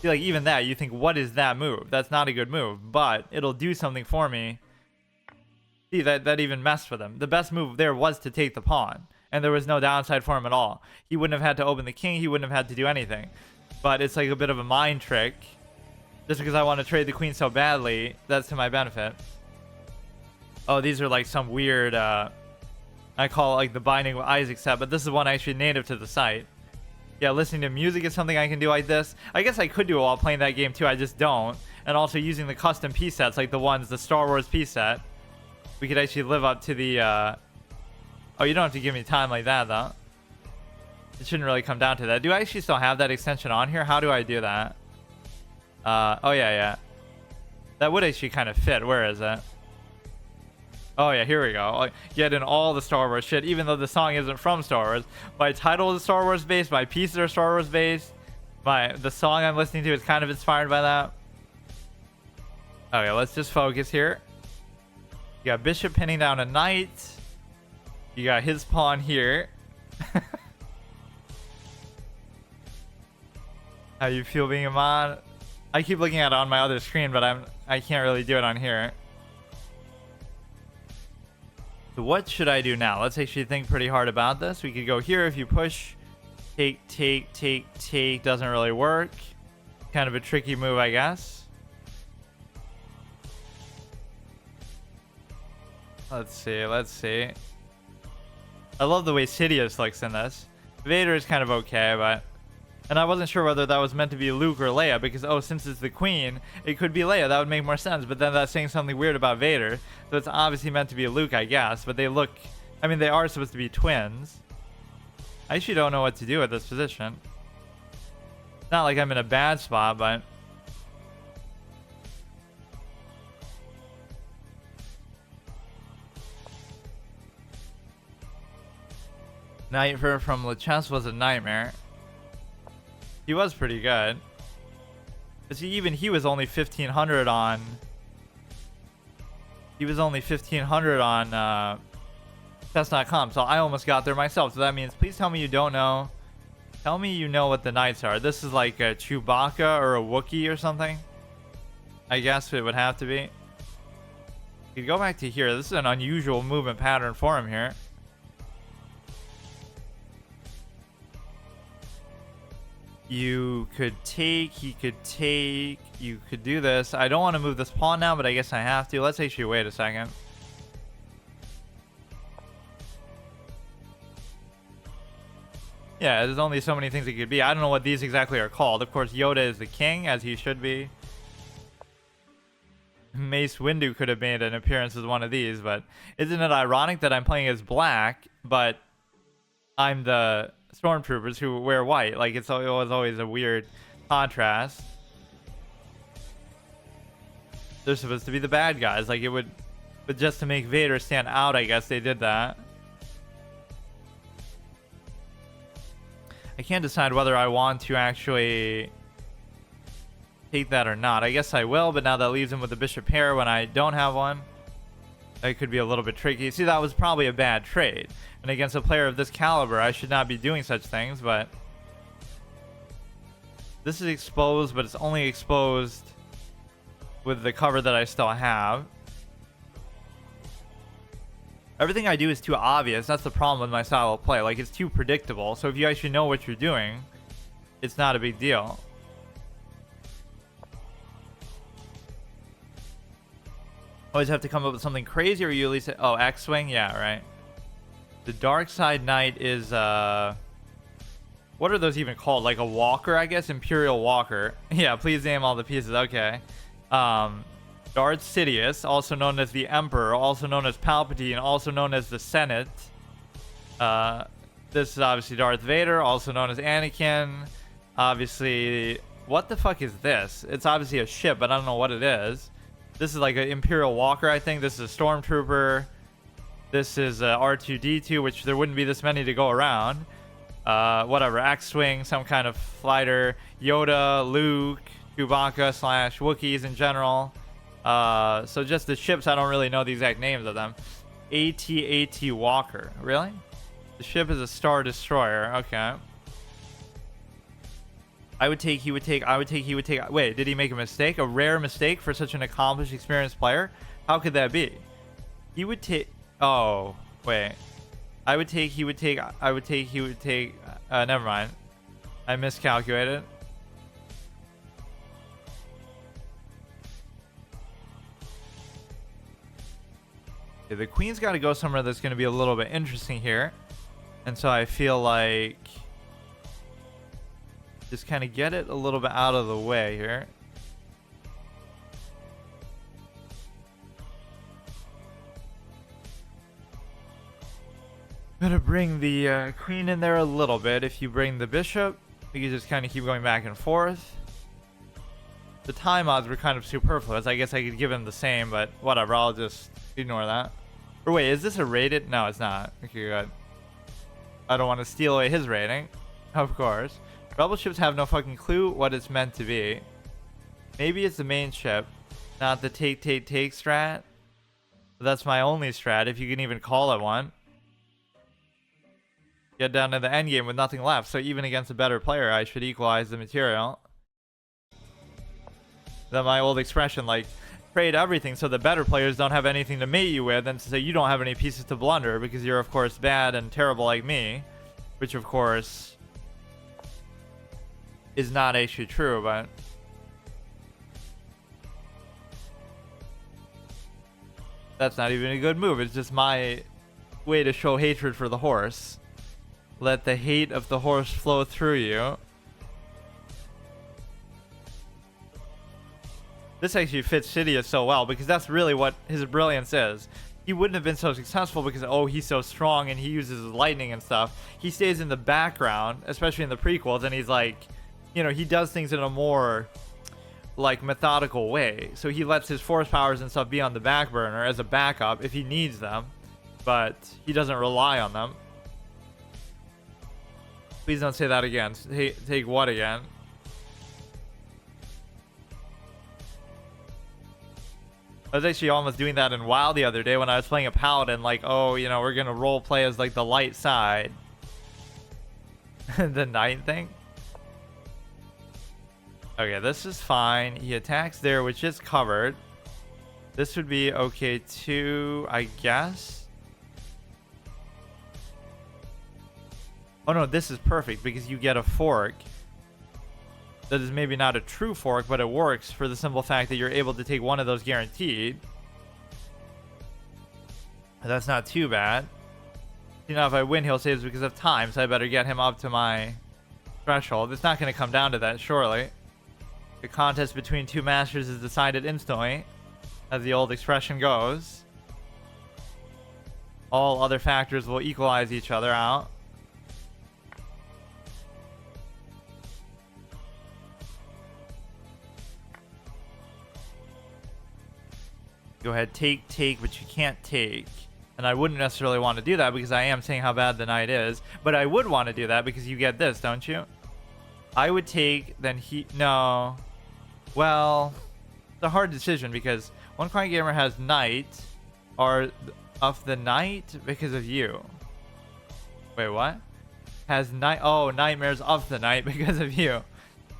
like even that, you think, what is that move? That's not a good move, but it'll do something for me. See, that even messed with him. The best move there was to take the pawn, and there was no downside for him at all. He wouldn't have had to open the king. He wouldn't have had to do anything. But it's like a bit of a mind trick. Just because I want to trade the queen so badly, that's to my benefit. Oh, these are like some weird, I call it like the Binding of Isaac set, but this is one actually native to the site. Yeah, listening to music is something I can do like this. I guess I could do it while playing that game too, I just don't. And also using the custom piece sets, like the Star Wars piece set. We could actually live up to the, oh, you don't have to give me time like that, though. It shouldn't really come down to that. Do I actually still have that extension on here? How do I do that? Oh, yeah. That would actually kind of fit. Where is it? Oh, yeah, here we go. Like, get in all the Star Wars shit, even though the song isn't from Star Wars. My title is Star Wars based. My pieces are Star Wars based. The song I'm listening to is kind of inspired by that. Okay, let's just focus here. You got bishop pinning down a knight. You got his pawn here. How you feel being a mod? I keep looking at it on my other screen, but I can't really do it on here. So what should I do now? Let's actually think pretty hard about this. We could go here if you push. Take. Doesn't really work. Kind of a tricky move, I guess. Let's see. I love the way Sidious looks in this. Vader is kind of okay, but... And I wasn't sure whether that was meant to be Luke or Leia, because, oh, since it's the queen, it could be Leia. That would make more sense, but then that's saying something weird about Vader. So it's obviously meant to be Luke, I guess, but they look... I mean, they are supposed to be twins. I actually don't know what to do with this position. It's not like I'm in a bad spot, but... Knight from LeChess was a nightmare. He was pretty good. But see, even he was only 1500 on... He was only 1500 on chess.com, so I almost got there myself. So that means, please tell me you don't know Tell me you know what the knights are. This is like a Chewbacca or a Wookiee or something. I guess it would have to be. You go back to here. This is an unusual movement pattern for him here. You could take, he could take, you could do this. I don't want to move this pawn now, but I guess I have to. Let's actually wait a second. Yeah, there's only so many things it could be. I don't know what these exactly are called. Of course, Yoda is the king, as he should be. Mace Windu could have made an appearance as one of these, but isn't it ironic that I'm playing as black, but I'm the stormtroopers who wear white? Like, it was always a weird contrast. They're supposed to be the bad guys. Like, it would... But just to make Vader stand out, I guess they did that. I can't decide whether I want to actually take that or not. I guess I will, but now that leaves him with the bishop pair when I don't have one. That could be a little bit tricky. See, that was probably a bad trade. And against a player of this caliber, I should not be doing such things, but... This is exposed, but it's only exposed with the cover that I still have. Everything I do is too obvious. That's the problem with my style of play. Like, it's too predictable. So if you actually know what you're doing, it's not a big deal. Always have to come up with something crazy, or you at least... Oh, X-Wing? Yeah, right. The Dark Side Knight is, what are those even called? Like a walker, I guess? Imperial Walker. Yeah, please name all the pieces. Okay. Darth Sidious, also known as the Emperor, also known as Palpatine, also known as the Senate. This is obviously Darth Vader, also known as Anakin. Obviously, what the fuck is this? It's obviously a ship, but I don't know what it is. This is like an Imperial Walker, I think. This is a Stormtrooper. This is R2-D2, which there wouldn't be this many to go around. Whatever, X-Wing, some kind of fighter. Yoda, Luke, Chewbacca / Wookiees in general. So just the ships, I don't really know the exact names of them. AT-AT Walker. Really? The ship is a Star Destroyer. Okay. I would take, he would take, I would take, he would take. Wait, did he make a mistake? A rare mistake for such an accomplished, experienced player? How could that be? He would take... Oh, wait. I would take, he would take, I would take, he would take... never mind. I miscalculated. Okay, the queen's got to go somewhere that's going to be a little bit interesting here. And so I feel like... Just kind of get it a little bit out of the way here. I'm gonna bring the queen in there a little bit. If you bring the bishop, we can just kind of keep going back and forth. The time odds were kind of superfluous. I guess I could give him the same, but whatever. I'll just ignore that. Or wait, is this a rated? No, it's not. Okay, good. I don't want to steal away his rating. Of course. Rebel ships have no fucking clue what it's meant to be. Maybe it's the main ship, not the take strat. But that's my only strat, if you can even call it one. Get down to the end game with nothing left, so even against a better player, I should equalize the material. Then my old expression, like, trade everything so the better players don't have anything to mate you with, and to say you don't have any pieces to blunder because you're, of course, bad and terrible like me. Which, of course... is not actually true, but that's not even a good move. It's just my way to show hatred for the horse. Let the hate of the horse flow through you. This actually fits Sidious so well because that's really what his brilliance is. He wouldn't have been so successful because, oh, he's so strong and he uses his lightning and stuff. He stays in the background, especially in the prequels, and he's like... You know, he does things in a more, like, methodical way. So he lets his force powers and stuff be on the back burner as a backup if he needs them. But he doesn't rely on them. Please don't say that again. Take what again? I was actually almost doing that in WoW the other day when I was playing a paladin. Like, oh, you know, we're going to role play as, like, the light side. the knight thing. Okay, this is fine. He attacks there, which is covered. This would be okay too, I guess. Oh no, this is perfect because you get a fork. That is maybe not a true fork, but it works for the simple fact that you're able to take one of those guaranteed. That's not too bad. You know, if I win, he'll say it's because of time, so I better get him up to my threshold. It's not going to come down to that, surely. The contest between two masters is decided instantly, as the old expression goes. All other factors will equalize each other out. Go ahead, take, but you can't take. And I wouldn't necessarily want to do that because I am saying how bad the knight is. But I would want to do that because you get this, don't you? I would take, then he... No. Well, it's a hard decision because One Quiet Gamer has knight, or of the knight because of you. Wait, what? Has night... Oh, nightmares of the night because of you.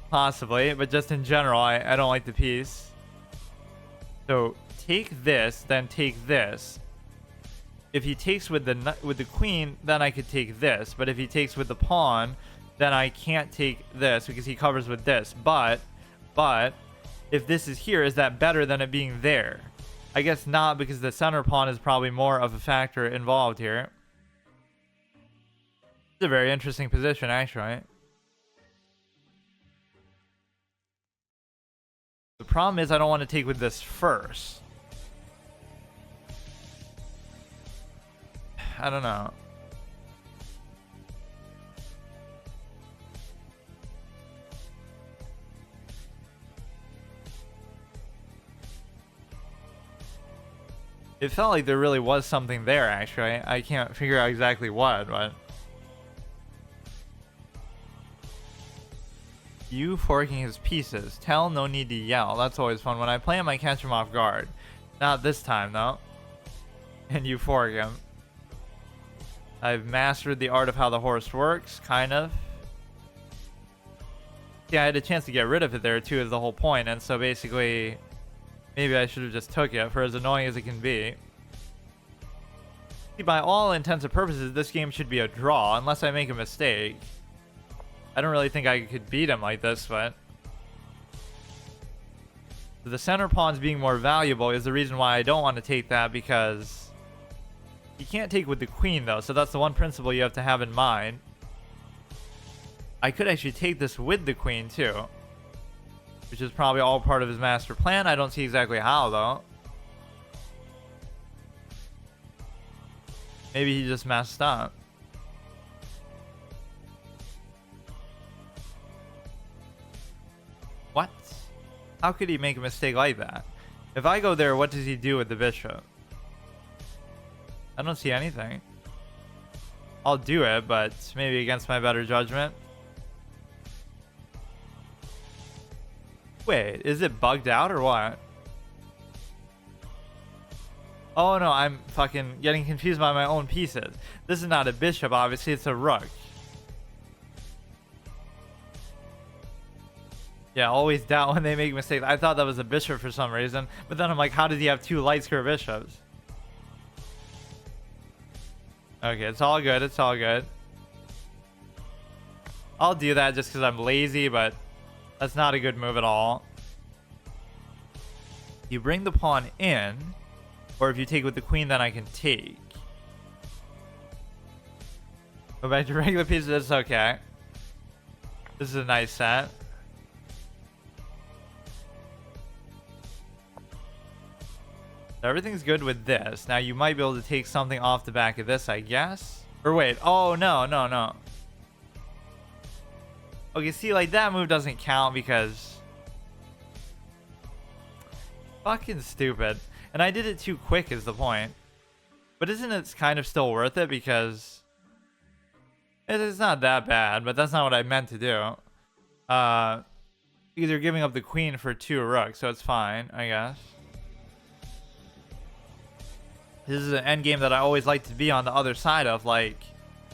Possibly, but just in general, I don't like the piece. So... take this, then take this. If he takes with the queen, then I could take this. But if he takes with the pawn, then I can't take this because he covers with this. But if this is here, is that better than it being there? I guess not, because the center pawn is probably more of a factor involved here. It's a very interesting position, actually. The problem is I don't want to take with this first. I don't know. It felt like there really was something there, actually. I can't figure out exactly what, but... You forking his pieces. Tell, no need to yell. That's always fun. When I play him, I catch him off guard. Not this time, though. And you fork him. I've mastered the art of how the horse works, kind of. Yeah, I had a chance to get rid of it there, too, is the whole point. And so basically, maybe I should have just took it, for as annoying as it can be. See, by all intents and purposes, this game should be a draw, unless I make a mistake. I don't really think I could beat him like this, but... The center pawns being more valuable is the reason why I don't want to take that, because... You can't take with the queen, though, so that's the one principle you have to have in mind. I could actually take this with the queen, too. Which is probably all part of his master plan. I don't see exactly how, though. Maybe he just messed up. What? How could he make a mistake like that? If I go there, what does he do with the bishop? I don't see anything. I'll do it, but maybe against my better judgment. Wait, is it bugged out or what? Oh no, I'm fucking getting confused by my own pieces. This is not a bishop, obviously, it's a rook. Yeah, always doubt when they make mistakes. I thought that was a bishop for some reason, but then I'm like, how does he have two light square bishops? Okay, it's all good, it's all good. I'll do that just because I'm lazy, but that's not a good move at all. You bring the pawn in, or if you take with the queen, then I can take. Go back to regular pieces, it's okay. This is a nice set. Everything's good with this. Now you might be able to take something off the back of this, I guess. Or wait, oh no, no, no. Okay, see, like that move doesn't count because... Fucking stupid. And I did it too quick is the point. But isn't it kind of still worth it because... It's not that bad, but that's not what I meant to do. Because you're giving up the queen for two rooks, so it's fine, I guess. This is an endgame that I always like to be on the other side of. Like,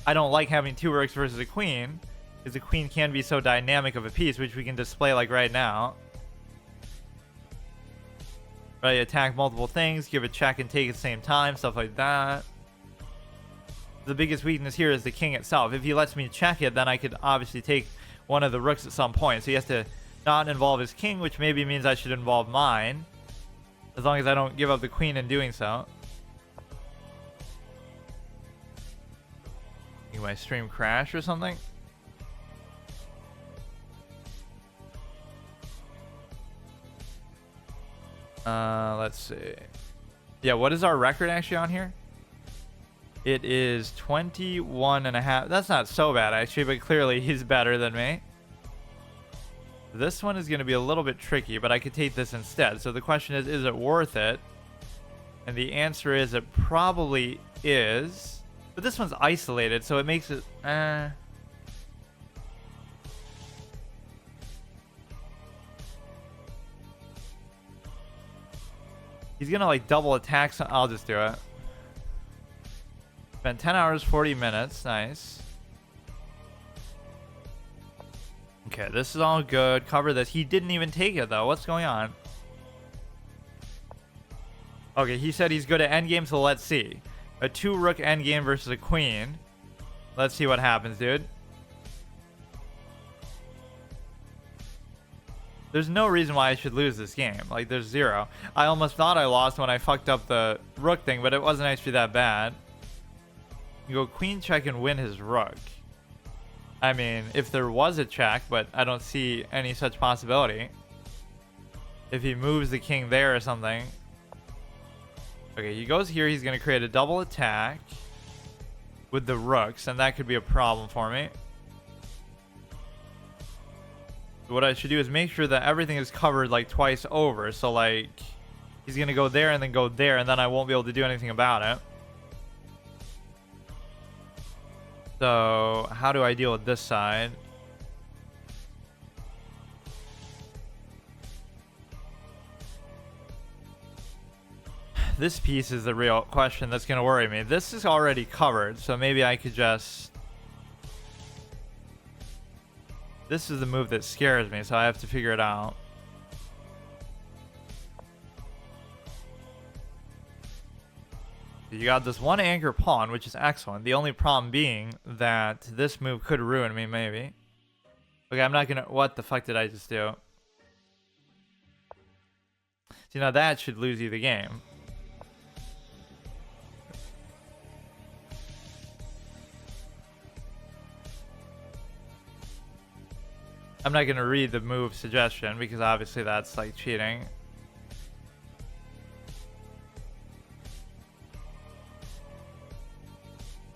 I don't like having two rooks versus a queen. Because the queen can be so dynamic of a piece, which we can display like right now. Right, attack multiple things, give a check and take at the same time, stuff like that. The biggest weakness here is the king itself. If he lets me check it, then I could obviously take one of the rooks at some point. So he has to not involve his king, which maybe means I should involve mine. As long as I don't give up the queen in doing so. Think my stream crash or something? Let's see. Yeah, what is our record actually on here? It is 21.5. That's not so bad actually, but clearly he's better than me. This one is going to be a little bit tricky, but I could take this instead. So the question is it worth it? And the answer is it probably is. But this one's isolated, so it makes it... He's gonna like double attack. I'll just do it. Spent 10 hours, 40 minutes. Nice. Okay, this is all good. Cover this. He didn't even take it though. What's going on? Okay, he said he's good at endgame, so let's see. A 2-rook endgame versus a queen. Let's see what happens, dude. There's no reason why I should lose this game. Like, there's zero. I almost thought I lost when I fucked up the rook thing, but it wasn't actually that bad. You go queen check and win his rook. I mean, if there was a check, but I don't see any such possibility. If he moves the king there or something. Okay, he goes here. He's going to create a double attack with the rooks, and that could be a problem for me. What I should do is make sure that everything is covered like twice over. So like he's going to go there and then go there, and then I won't be able to do anything about it. So how do I deal with this side? This piece is the real question that's going to worry me. This is already covered, so maybe I could just... This is the move that scares me, so I have to figure it out. You got this one anchor pawn, which is excellent. The only problem being that this move could ruin me, maybe. Okay, I'm not gonna... What the fuck did I just do? See, now that should lose you the game. I'm not going to read the move suggestion because obviously that's like cheating.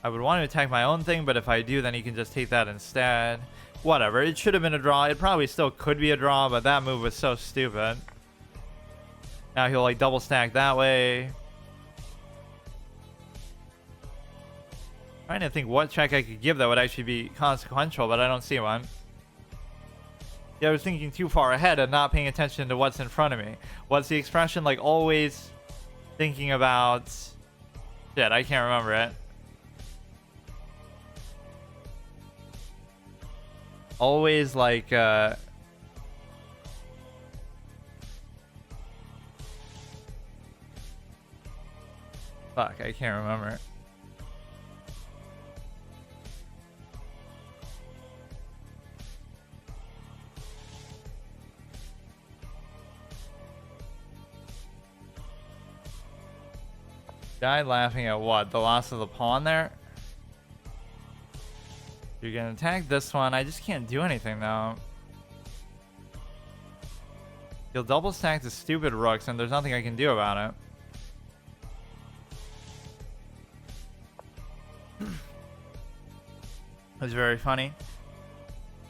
I would want to attack my own thing, but if I do, then he can just take that instead. Whatever. It should have been a draw. It probably still could be a draw, but that move was so stupid. Now he'll like double stack that way. Trying to think what check I could give that would actually be consequential, but I don't see one. Yeah, I was thinking too far ahead and not paying attention to what's in front of me. What's the expression? Like always thinking about... Shit, I can't remember it. Always like... Fuck, I can't remember it. Guy laughing at what? The loss of the pawn there? You're gonna attack this one. I just can't do anything though. He'll double stack the stupid rooks and there's nothing I can do about it. It's very funny.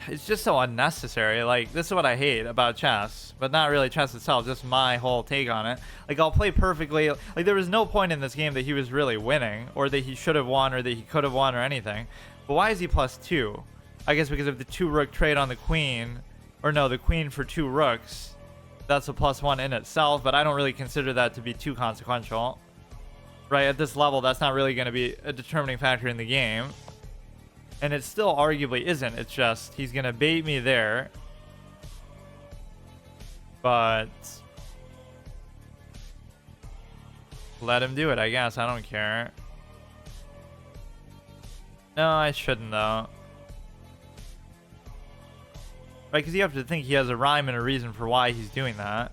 It's just so unnecessary. Like, this is what I hate about chess, but not really chess itself, just my whole take on it. Like, I'll play perfectly. Like, there was no point in this game that he was really winning, or that he should have won, or that he could have won, or anything. But why is he +2? I guess because of the 2-rook trade on the queen, or no, the queen for 2 rooks. That's a +1 in itself, but I don't really consider that to be too consequential. Right, at this level, that's not really going to be a determining factor in the game. And it still arguably isn't. It's just he's going to bait me there. But let him do it, I guess. I don't care. No, I shouldn't, though. Right, because you have to think he has a rhyme and a reason for why he's doing that.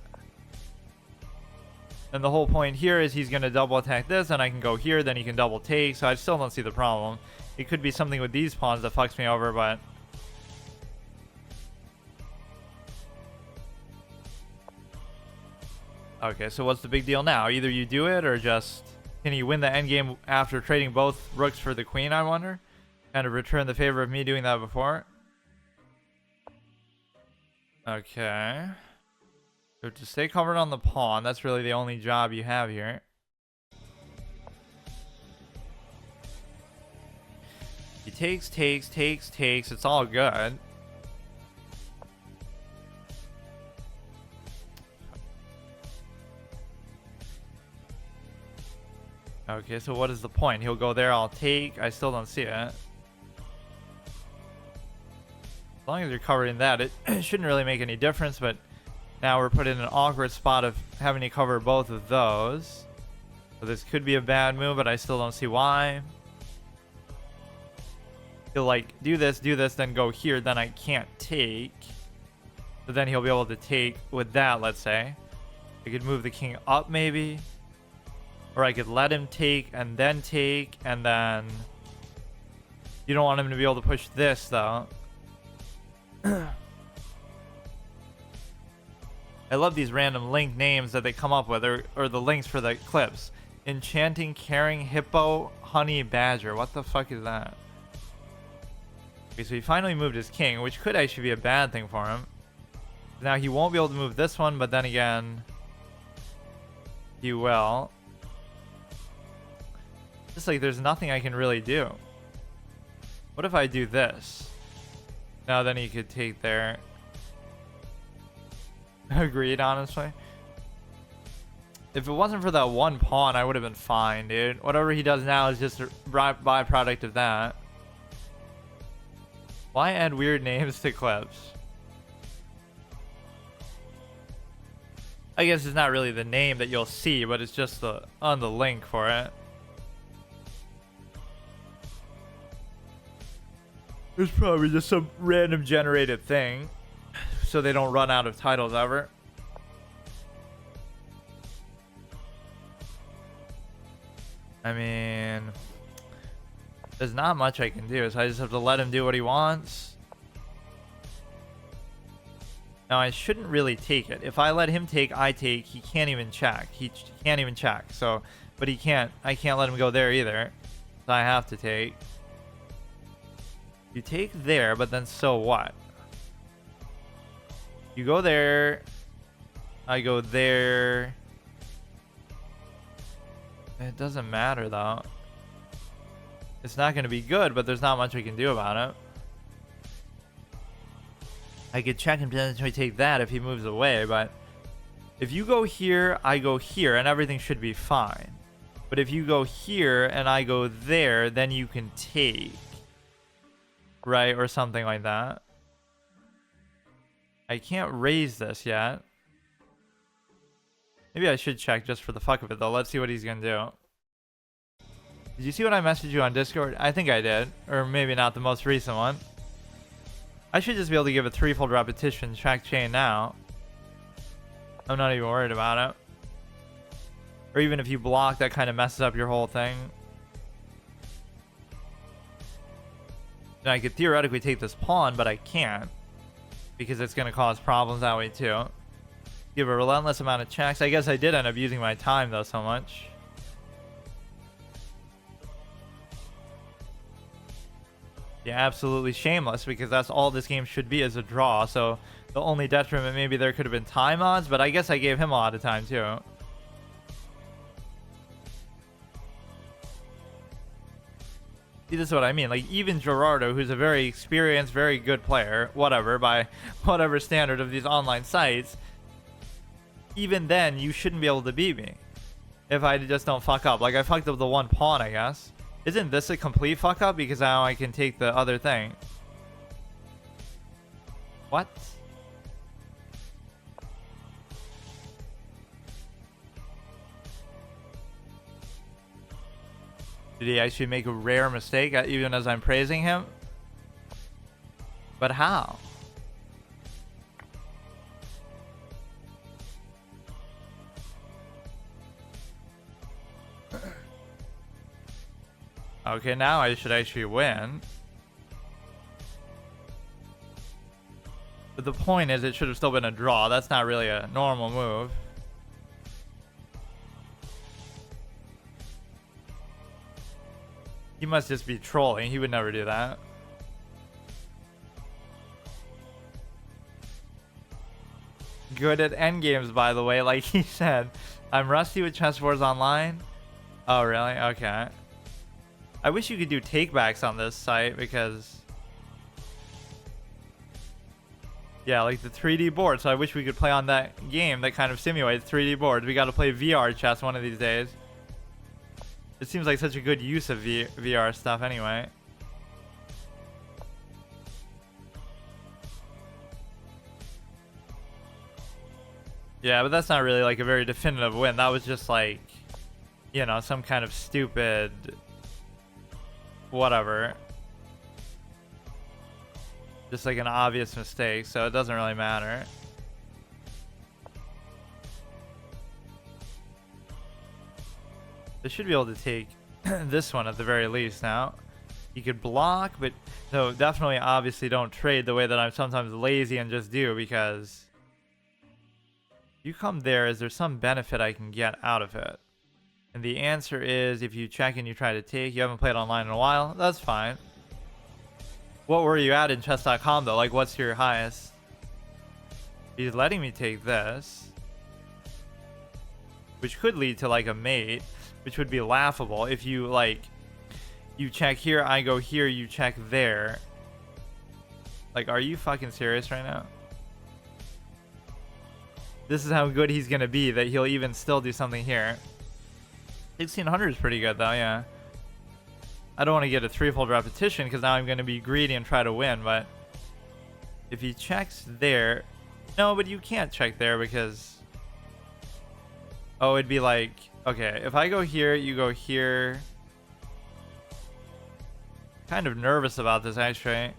And the whole point here is he's going to double attack this, and I can go here, then he can double take, so I still don't see the problem. It could be something with these pawns that fucks me over, but... Okay, so what's the big deal now? Either you do it, or just... Can he win the endgame after trading both rooks for the queen, I wonder? Kind of return the favor of me doing that before? Okay. So to stay covered on the pawn, that's really the only job you have here. He takes, it's all good. Okay, so what is the point? He'll go there, I'll take. I still don't see it. As long as you're covering that, it shouldn't really make any difference, but now we're put in an awkward spot of having to cover both of those. So this could be a bad move, but I still don't see why. He'll like do this, then go here, then I can't take. But then he'll be able to take with that, let's say. I could move the king up maybe. Or I could let him take, and then... You don't want him to be able to push this, though. I love these random link names that they come up with, or the links for the clips. Enchanting, Caring, Hippo, Honey, Badger. What the fuck is that? Okay, so he finally moved his king, which could actually be a bad thing for him. Now he won't be able to move this one, but then again... He will. Just like there's nothing I can really do. What if I do this? Now then he could take there. Agreed, honestly. If it wasn't for that one pawn, I would have been fine, dude. Whatever he does now is just a byproduct of that. Why add weird names to clips? I guess it's not really the name that you'll see, but it's just on the link for it. There's probably just some random generated thing, so they don't run out of titles ever. I mean, there's not much I can do, so I just have to let him do what he wants. Now I shouldn't really take it. If I let him take, I take. He can't even check. He can't even check. So, but he can't. I can't let him go there either. So I have to take. You take there, but then so what? You go there. I go there. It doesn't matter though. It's not going to be good, but there's not much I can do about it. I could check and potentially take that if he moves away, but if you go here, I go here, and everything should be fine. But if you go here and I go there, then you can take. Right, or something like that. I can't raise this yet. Maybe I should check just for the fuck of it, though. Let's see what he's gonna do. Did you see what I messaged you on Discord? I think I did. Or maybe not the most recent one. I should just be able to give a threefold repetition check chain now. I'm not even worried about it. Or even if you block, that kind of messes up your whole thing. Now I could theoretically take this pawn, but I can't. Because it's going to cause problems that way too. Give a relentless amount of checks. I guess I did end up using my time though so much. Yeah, absolutely shameless, because that's all this game should be, is a draw. So the only detriment maybe there could have been time odds, but I guess I gave him a lot of time too. See, this is what I mean. Like, even Gerardo, who's a very experienced, very good player, whatever, by whatever standard of these online sites, even then, you shouldn't be able to beat me if I just don't fuck up. Like, I fucked up the one pawn, I guess. Isn't this a complete fuck up? Because now I can take the other thing. What? Did he actually make a rare mistake even as I'm praising him? But how? Okay, now I should actually win. But the point is, it should have still been a draw. That's not really a normal move. He must just be trolling. He would never do that. Good at endgames, by the way, like he said. I'm rusty with chessboards online. Oh, really? Okay. I wish you could do takebacks on this site because... yeah, like the 3D board. So I wish we could play on that game that kind of simulates 3D boards. We got to play VR chess one of these days. It seems like such a good use of VR stuff anyway. Yeah, but that's not really like a very definitive win. That was just like, you know, some kind of stupid... whatever. Just like an obvious mistake, so it doesn't really matter. They should be able to take this one at the very least now. You could block, but no, definitely obviously don't trade the way that I'm sometimes lazy and just do, because you come there, is there some benefit I can get out of it? And the answer is, if you check and you try to take, you haven't played online in a while, that's fine. What were you at in chess.com though? Like, what's your highest? He's letting me take this, which could lead to like a mate, which would be laughable if you like, you check here, I go here, you check there. Like, are you fucking serious right now? This is how good he's gonna be, that he'll even still do something here. 1600 is pretty good though, yeah. I don't want to get a threefold repetition because now I'm going to be greedy and try to win, but if he checks there... no, but you can't check there because... oh, it'd be like... okay, if I go here, you go here... kind of nervous about this actually.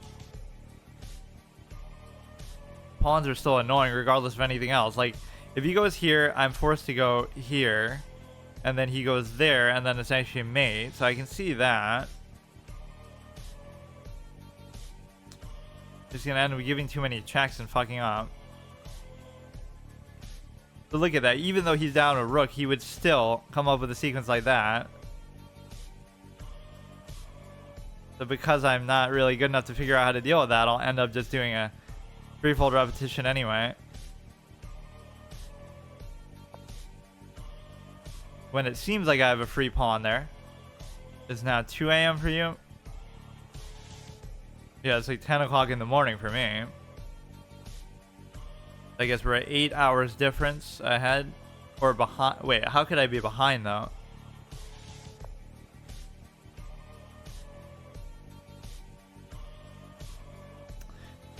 Pawns are still annoying regardless of anything else. Like, if he goes here, I'm forced to go here. And then he goes there, and then it's actually mate. So I can see that. Just gonna end up giving too many checks and fucking up. But look at that. Even though he's down a rook, he would still come up with a sequence like that. So because I'm not really good enough to figure out how to deal with that, I'll end up just doing a threefold repetition anyway. When it seems like I have a free pawn there. It's now 2 a.m. for you. Yeah, it's like 10 o'clock in the morning for me. I guess we're at 8 hours difference ahead. Or behind. Wait, how could I be behind though?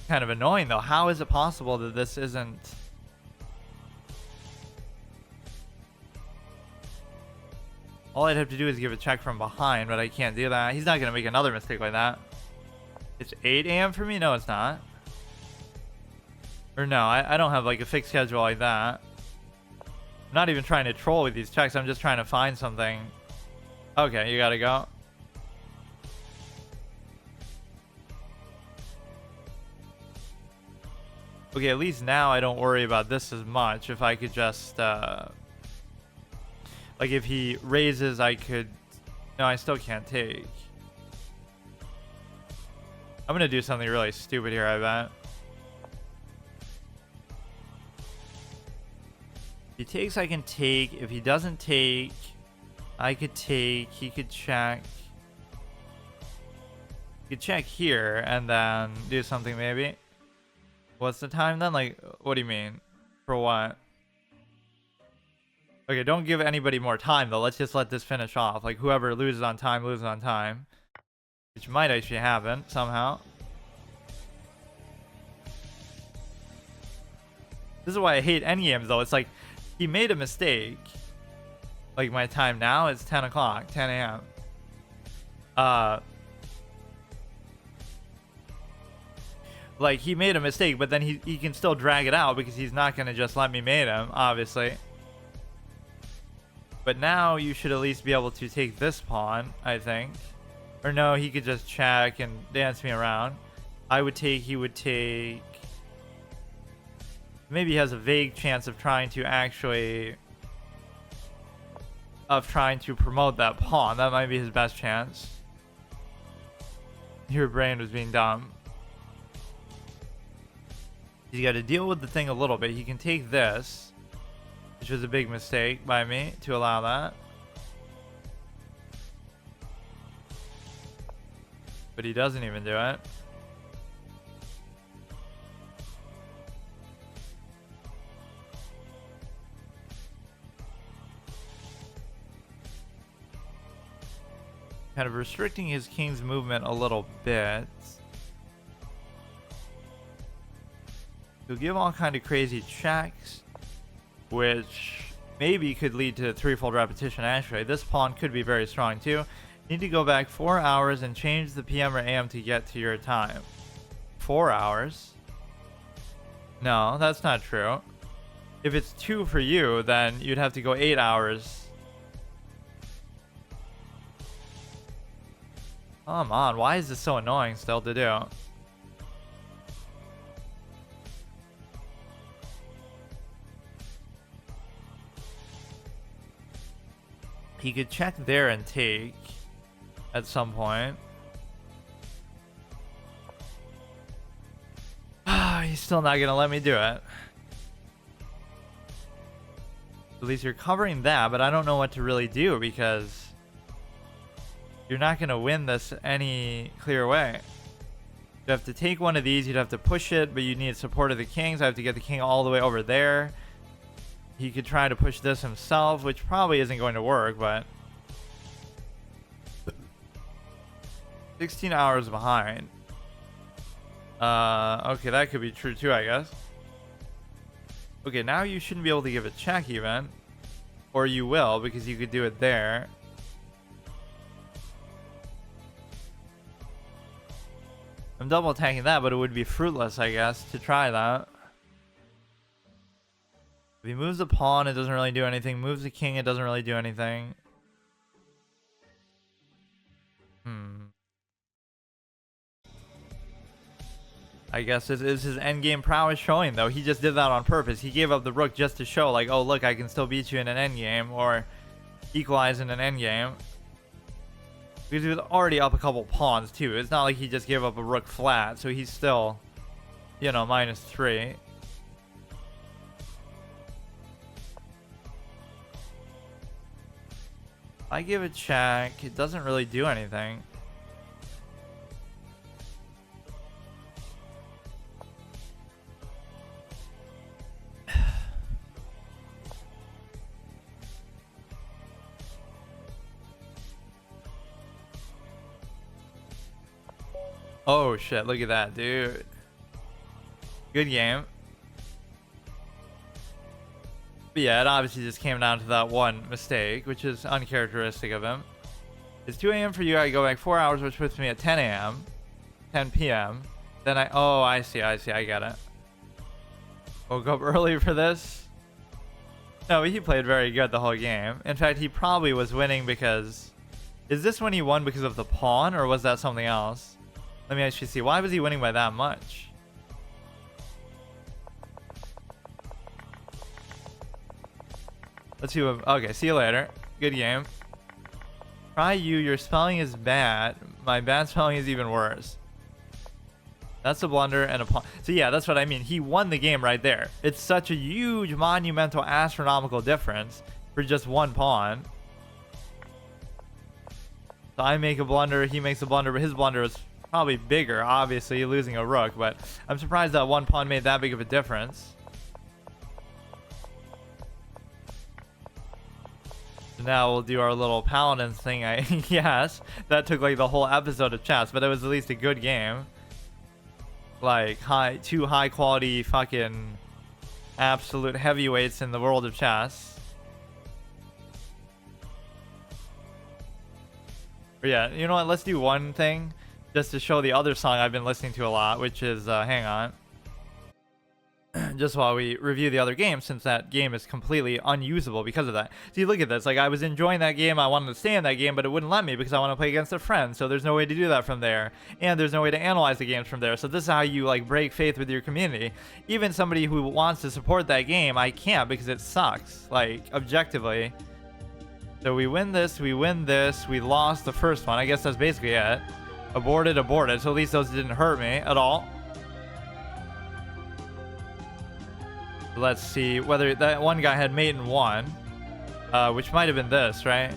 Kind of annoying though. How is it possible that this isn't... all I'd have to do is give a check from behind, but I can't do that. He's not going to make another mistake like that. It's 8 a.m. for me? No, it's not. Or no, I don't have like a fixed schedule like that. I'm not even trying to troll with these checks. I'm just trying to find something. Okay, you got to go. Okay, at least now I don't worry about this as much. If I could just... like, if he raises, I could... no, I still can't take. I'm gonna do something really stupid here, I bet. If he takes, I can take. If he doesn't take, I could take. He could check. He could check here and then do something maybe. What's the time then? Like, what do you mean? For what? Okay, don't give anybody more time, though. Let's just let this finish off. Like, whoever loses on time, loses on time. Which might actually happen, somehow. This is why I hate endgames, though. It's like, he made a mistake. Like, my time now is 10 o'clock, 10 a.m. Like, he made a mistake, but then he can still drag it out because he's not going to just let me mate him, obviously. But now you should at least be able to take this pawn, I think. Or no, he could just check and dance me around. He would take... Maybe he has a vague chance of trying to actually... Of trying to promote that pawn. That might be his best chance. Your brain was being dumb. He's got to deal with the thing a little bit. He can take this, which was a big mistake by me to allow that. But he doesn't even do it. Kind of restricting his king's movement a little bit. He'll give all kind of crazy checks, which maybe could lead to threefold repetition. Actually, this pawn could be very strong too. You need to go back 4 hours and change the PM or AM to get to your time. 4 hours? No, that's not true. If it's 2 for you, then you'd have to go 8 hours. Come on, why is this so annoying still to do? He could check there and take at some point. He's still not gonna let me do it. At least you're covering that, but I don't know what to really do because you're not gonna win this any clear way. You have to take one of these, you'd have to push it, but you need support of the king, so I have to get the king all the way over there. He could try to push this himself, which probably isn't going to work, but 16 hours behind. Okay, that could be true too, I guess. Okay, now you shouldn't be able to give a check even. Or you will, because you could do it there. I'm double attacking that, but it would be fruitless, I guess, to try that. If he moves the pawn, it doesn't really do anything. Moves the king, it doesn't really do anything. I guess this is his endgame prowess showing, though. He just did that on purpose. He gave up the rook just to show, like, oh, look, I can still beat you in an endgame, or equalize in an endgame. Because he was already up a couple pawns, too. It's not like he just gave up a rook flat, so he's still, you know, -3. I give a check. It doesn't really do anything. Oh shit, look at that, dude. Good game. But yeah, it obviously just came down to that one mistake, which is uncharacteristic of him. It's 2 a.m. for you. I go back 4 hours, which puts me at 10 a.m. 10 p.m. Then I see, I get it. Woke up early for this. No, he played very good the whole game. In fact, he probably was winning because... Is this when he won because of the pawn, or was that something else? Let me actually see. Why was he winning by that much? Let's see what... Okay, see you later. Good game. Try you. Your spelling is bad. My bad spelling is even worse. That's a blunder and a pawn. So yeah, that's what I mean. He won the game right there. It's such a huge, monumental, astronomical difference for just one pawn. So I make a blunder. He makes a blunder, but his blunder is probably bigger, obviously, losing a rook. But I'm surprised that one pawn made that big of a difference. Now we'll do our little paladin thing. Yes, that took like the whole episode of chess, but it was at least a good game. Like two high quality fucking absolute heavyweights in the world of chess. But yeah, you know what? Let's do one thing just to show the other song I've been listening to a lot, which is hang on. Just while we review the other game, since that game is completely unusable because of that. See, look at this. Like, I was enjoying that game. I wanted to stay in that game, but it wouldn't let me because I want to play against a friend. So there's no way to do that from there. And there's no way to analyze the games from there. So this is how you, like, break faith with your community. Even somebody who wants to support that game, I can't because it sucks. Like, objectively. So we win this. We win this. We lost the first one. I guess that's basically it. Aborted, aborted. So at least those didn't hurt me at all. Let's see whether that one guy had mate in one, which might have been this, right?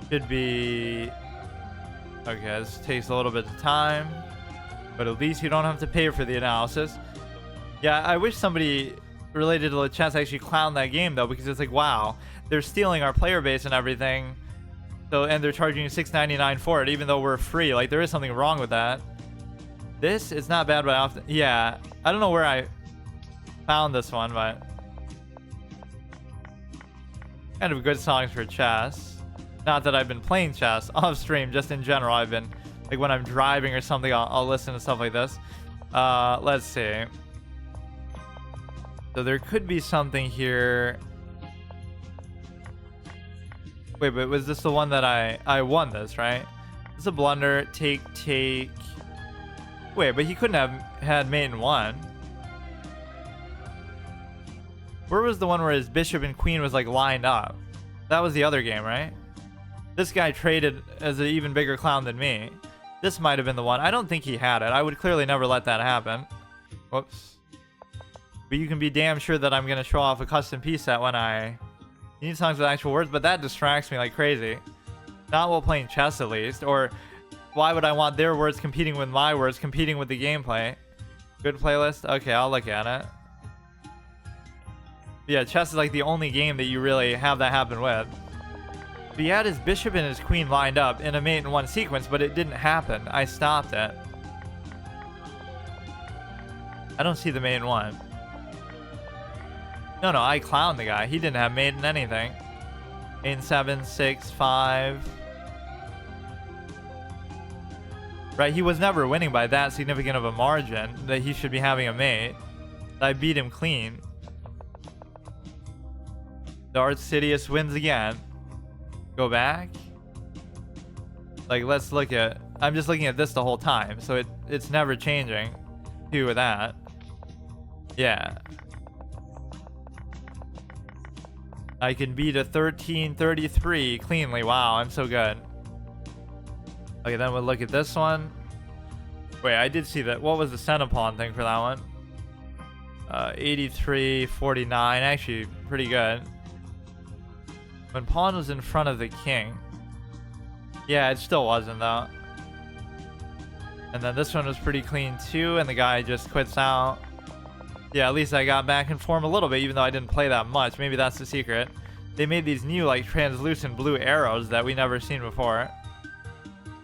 Should be. Okay, this takes a little bit of time, but at least you don't have to pay for the analysis. Yeah, I wish somebody related to the chess actually clowned that game though, because it's like, wow, they're stealing our player base and everything. So, and they're charging you $6.99 for it, even though we're free. Like, there is something wrong with that. This is not bad, but often, yeah, I don't know where I found this one, but kind of good songs for chess. Not that I've been playing chess off stream, just in general. I've been, like, when I'm driving or something, I'll listen to stuff like this. Let's see. So there could be something here. Wait, but was this the one that I won this, right? This is a blunder. Take. Wait, but he couldn't have had mate in one. Where was the one where his bishop and queen was like lined up? That was the other game, right? This guy traded as an even bigger clown than me. This might have been the one. I don't think he had it. I would clearly never let that happen. Whoops. But you can be damn sure that I'm going to show off a custom piece set when I need songs with actual words, but that distracts me like crazy. Not while playing chess, at least. Or why would I want their words competing with my words, competing with the gameplay? Good playlist? Okay, I'll look at it. Yeah, chess is like the only game that you really have that happen with. But he had his bishop and his queen lined up in a mate in one sequence, but it didn't happen. I stopped it. I don't see the mate in one. No, I clowned the guy. He didn't have mate in anything. Mate in 7, 6, 5... Right, he was never winning by that significant of a margin that he should be having a mate. I beat him clean. Darth Sidious wins again. Go back. Like, let's look at... I'm just looking at this the whole time, so it's never changing. Do with that. Yeah. I can beat a 1333 cleanly. Wow, I'm so good. Okay, then we'll look at this one. Wait, I did see that. What was the center pawn thing for that one? 83-49. Actually, pretty good. When pawn was in front of the king. Yeah, it still wasn't, though. And then this one was pretty clean, too, and the guy just quits out. Yeah, at least I got back in form a little bit, even though I didn't play that much. Maybe that's the secret. They made these new, like, translucent blue arrows that we never seen before.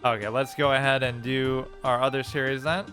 Okay, let's go ahead and do our other series then.